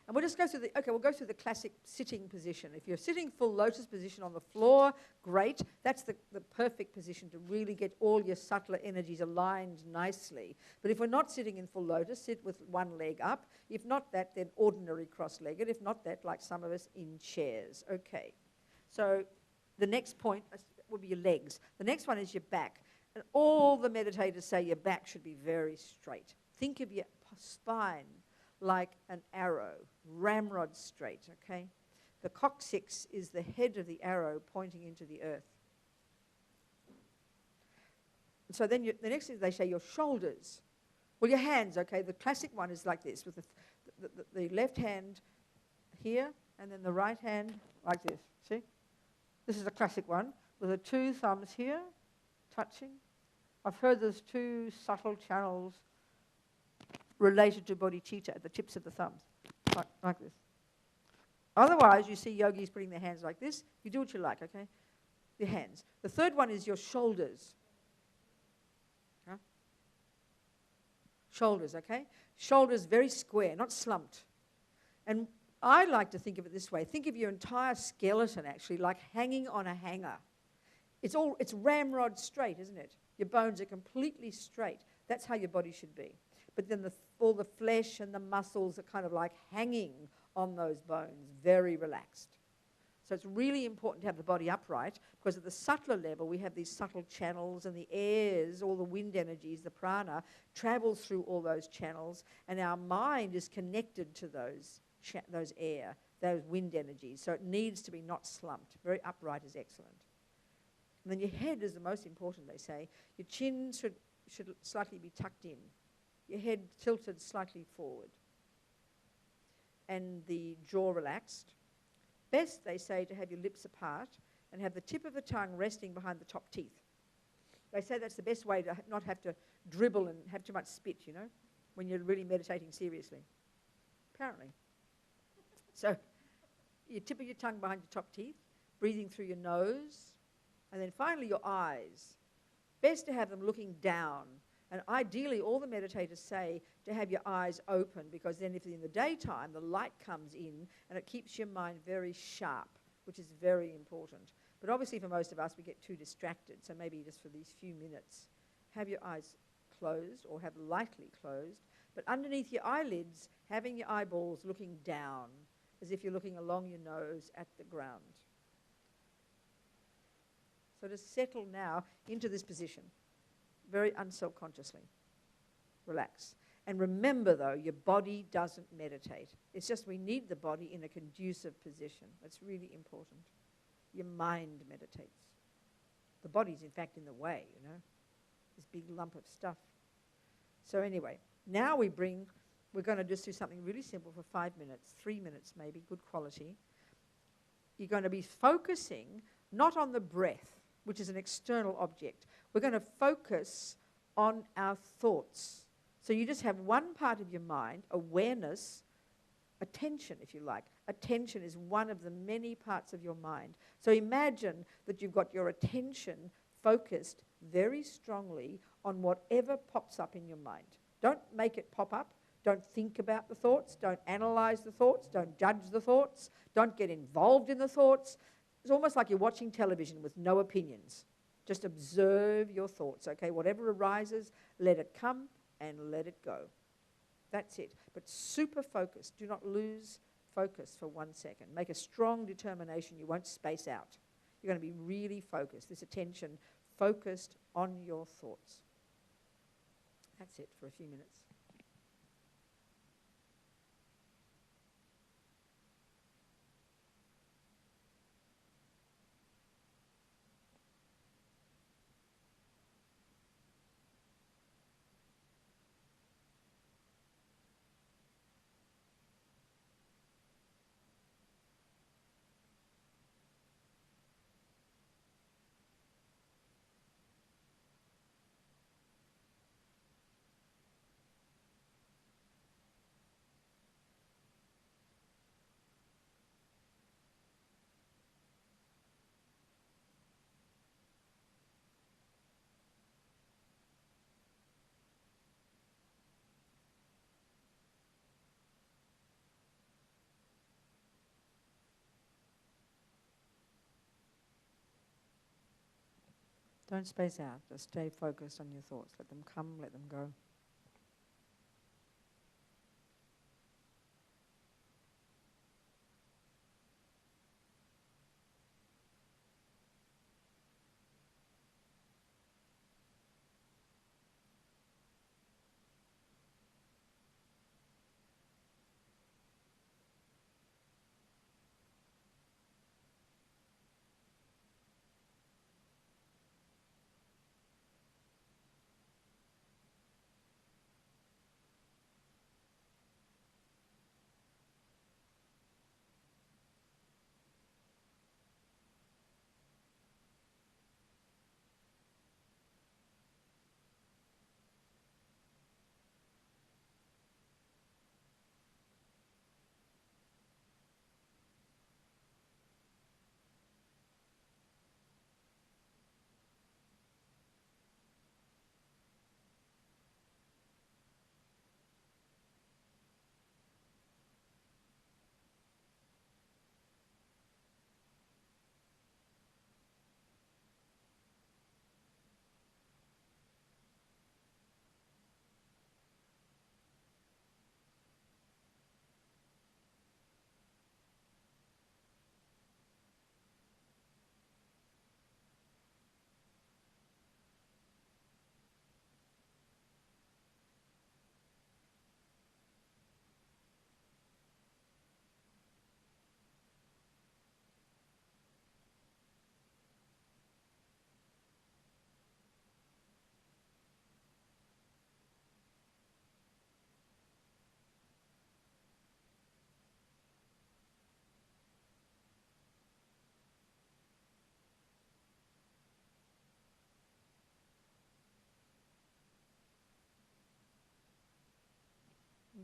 And we'll just go through we'll go through the classic sitting position. If you're sitting full lotus position on the floor, great. That's the perfect position to really get all your subtler energies aligned nicely. But if we're not sitting in full lotus, sit with one leg up. If not that, then ordinary cross-legged. If not that, like some of us, in chairs. Okay. So the next point will be your legs. The next one is your back. And all the meditators say your back should be very straight. Think of your spine like an arrow, ramrod straight, okay? The coccyx is the head of the arrow pointing into the earth. So then the next thing they say, your shoulders. Well, your hands, okay, the classic one is like this, with the left hand here, and then the right hand like this, see? This is a classic one, with the two thumbs here, touching. I've heard there's two subtle channels related to bodhicitta at the tips of the thumbs, like this. Otherwise, you see yogis putting their hands like this. You do what you like, okay? Your hands. The third one is your shoulders. Huh? Shoulders, okay? Shoulders very square, not slumped. And I like to think of it this way. Think of your entire skeleton, actually, like hanging on a hanger. It's ramrod straight, isn't it? Your bones are completely straight. That's how your body should be. But then all the flesh and the muscles are kind of like hanging on those bones, very relaxed. So it's really important to have the body upright, because at the subtler level we have these subtle channels, and the airs, all the wind energies, the prana, travels through all those channels, and our mind is connected to those air, those wind energies. So it needs to be not slumped. Very upright is excellent. And then your head is the most important, they say. Your chin should slightly be tucked in. Your head tilted slightly forward. And the jaw relaxed. Best, they say, to have your lips apart and have the tip of the tongue resting behind the top teeth. They say that's the best way to not have to dribble and have too much spit, you know, when you're really meditating seriously. Apparently. So, your tip of your tongue behind your top teeth, breathing through your nose, and then finally your eyes. Best to have them looking down. And ideally, all the meditators say to have your eyes open, because then if in the daytime, the light comes in and it keeps your mind very sharp, which is very important. But obviously for most of us, we get too distracted. So maybe just for these few minutes, have your eyes closed or have lightly closed. But underneath your eyelids, having your eyeballs looking down, as if you're looking along your nose at the ground. So just settle now into this position. Very unselfconsciously. Relax. And remember, though, your body doesn't meditate. It's just we need the body in a conducive position. That's really important. Your mind meditates. The body's, in fact, in the way, you know, this big lump of stuff. So anyway, now we're going to just do something really simple for 5 minutes, 3 minutes maybe, good quality. You're going to be focusing not on the breath, which is an external object. We're going to focus on our thoughts. So you just have one part of your mind, awareness, attention, if you like. Attention is one of the many parts of your mind. So imagine that you've got your attention focused very strongly on whatever pops up in your mind. Don't make it pop up. Don't think about the thoughts. Don't analyze the thoughts. Don't judge the thoughts. Don't get involved in the thoughts. It's almost like you're watching television with no opinions. Just observe your thoughts, okay? Whatever arises, let it come and let it go. That's it. But super focused. Do not lose focus for 1 second. Make a strong determination you won't space out. You're going to be really focused. This attention focused on your thoughts. That's it for a few minutes. Don't space out. Just stay focused on your thoughts. Let them come, let them go.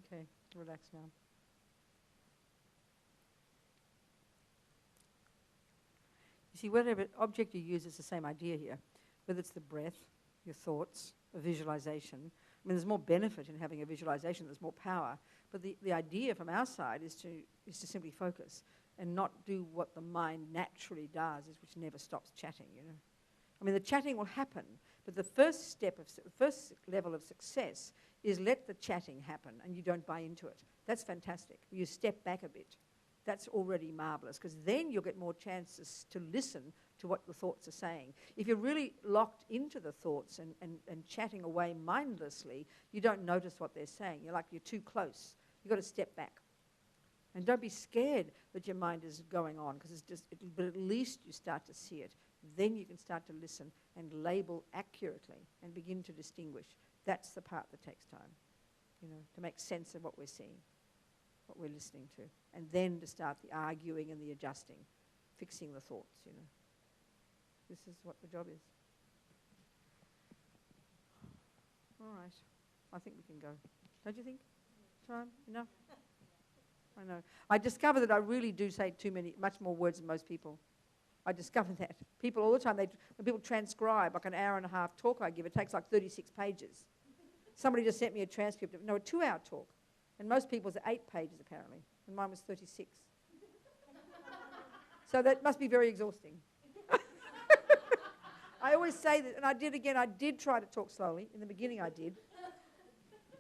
Okay, relax now. You see, whatever object you use, it's the same idea here. Whether it's the breath, your thoughts, a visualization. I mean, there's more benefit in having a visualization, there's more power. But the idea from our side is to simply focus and not do what the mind naturally does, which never stops chatting, you know. I mean, the chatting will happen, but the first level of success is let the chatting happen and you don't buy into it. That's fantastic. You step back a bit. That's already marvelous, because then you'll get more chances to listen to what the thoughts are saying. If you're really locked into the thoughts and chatting away mindlessly, you don't notice what they're saying. You're too close. You've got to step back. And don't be scared that your mind is going on, because but at least you start to see it. Then you can start to listen and label accurately and begin to distinguish. That's the part that takes time, you know, to make sense of what we're seeing, what we're listening to, and then to start the arguing and the adjusting, fixing the thoughts, you know. This is what the job is. All right. I think we can go. Don't you think? Time? Enough? I know. I discovered that I really do say much more words than most people. I discovered that. People all the time, when people transcribe like an hour and a half talk I give, it takes like 36 pages. Somebody just sent me a transcript of, a 2-hour talk. And most people's are 8 pages apparently. And mine was 36. So that must be very exhausting. I always say that, and I did try to talk slowly. In the beginning I did.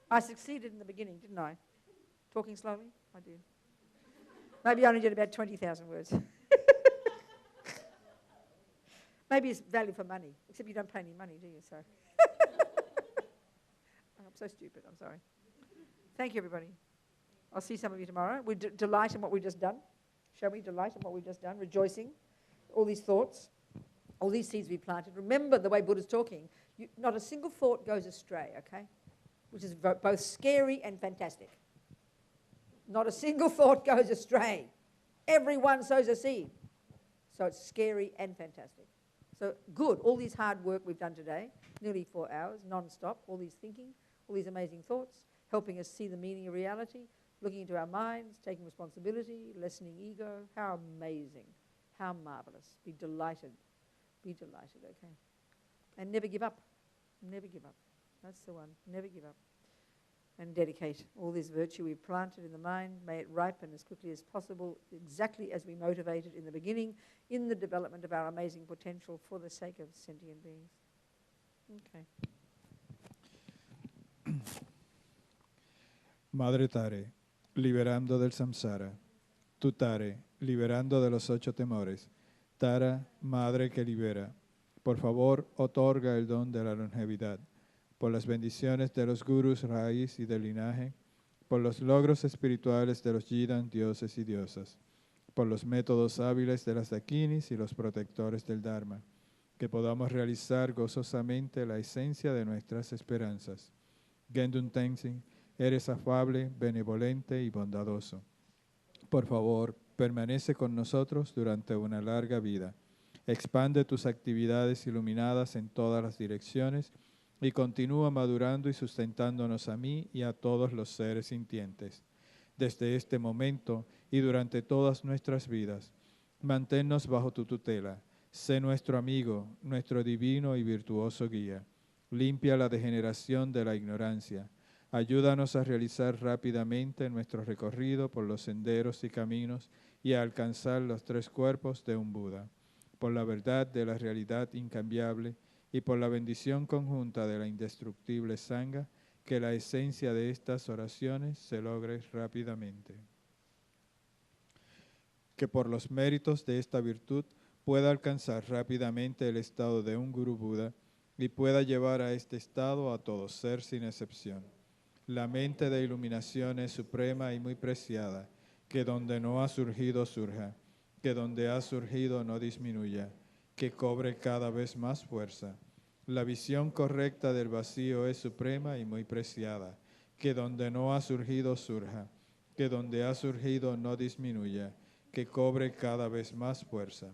I succeeded in the beginning, didn't I? Talking slowly? I did. Maybe I only did about 20,000 words. Maybe it's value for money, except you don't pay any money, do you? So I'm so stupid, I'm sorry. Thank you, everybody. I'll see some of you tomorrow. We delight in what we've just done. Shall we delight in what we've just done? Rejoicing. All these thoughts, all these seeds we planted. Remember the way Buddha's talking. Not a single thought goes astray, okay? Which is both scary and fantastic. Not a single thought goes astray. Everyone sows a seed. So it's scary and fantastic. So good, all this hard work we've done today, nearly 4 hours, non-stop, all these thinking, all these amazing thoughts, helping us see the meaning of reality, looking into our minds, taking responsibility, lessening ego. How amazing, how marvelous. Be delighted, okay? And never give up, never give up. That's the one, never give up. And dedicate all this virtue we've planted in the mind, may it ripen as quickly as possible, exactly as we motivated in the beginning, in the development of our amazing potential for the sake of sentient beings. Okay. Madre Tare, liberando del samsara. Tu Tare, liberando de los 8 temores. Tara, Madre que libera. Por favor, otorga el don de la longevidad. Por las bendiciones de los gurus raíz y del linaje, por los logros espirituales de los Yidan, dioses y diosas, por los métodos hábiles de las dakinis y los protectores del Dharma, que podamos realizar gozosamente la esencia de nuestras esperanzas. Gendun Tenzin, eres afable, benevolente y bondadoso. Por favor, permanece con nosotros durante una larga vida. Expande tus actividades iluminadas en todas las direcciones y continúa madurando y sustentándonos a mí y a todos los seres sintientes. Desde este momento y durante todas nuestras vidas, manténnos bajo tu tutela. Sé nuestro amigo, nuestro divino y virtuoso guía. Limpia la degeneración de la ignorancia. Ayúdanos a realizar rápidamente nuestro recorrido por los senderos y caminos y a alcanzar los 3 cuerpos de un Buda. Por la verdad de la realidad incambiable y por la bendición conjunta de la indestructible Sangha, que la esencia de estas oraciones se logre rápidamente. Que por los méritos de esta virtud pueda alcanzar rápidamente el estado de un Guru Buda y pueda llevar a este estado a todo ser sin excepción. La mente de iluminación es suprema y muy preciada, que donde no ha surgido surja, que donde ha surgido no disminuya, que cobre cada vez más fuerza. La visión correcta del vacío es suprema y muy preciada, que donde no ha surgido surja, que donde ha surgido no disminuya, que cobre cada vez más fuerza.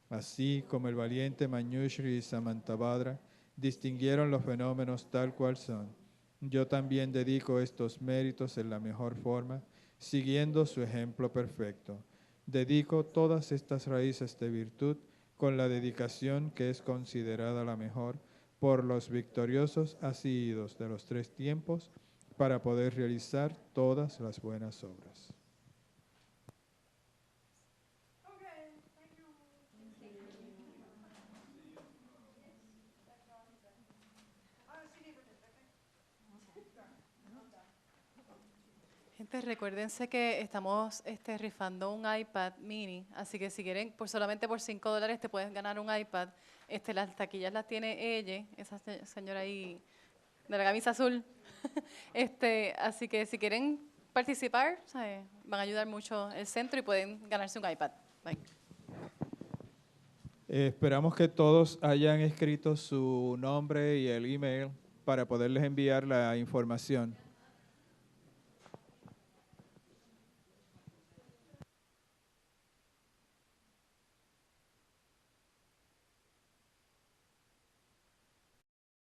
Así como el valiente Manjushri y Samantabhadra distinguieron los fenómenos tal cual son, Yo también dedico estos méritos en la mejor forma, siguiendo su ejemplo perfecto. Dedico todas estas raíces de virtud con la dedicación que es considerada la mejor por los victoriosos asidos de los 3 tiempos para poder realizar todas las buenas obras. Gente, recuérdense que estamos rifando un iPad mini, así que si quieren, solamente por $5 te puedes ganar un iPad. Las taquillas las tiene ella, esa señora ahí de la camisa azul. Así que si quieren participar, ¿sabes? Van a ayudar mucho el centro y pueden ganarse un iPad. Bye. Esperamos que todos hayan escrito su nombre y el email para poderles enviar la información.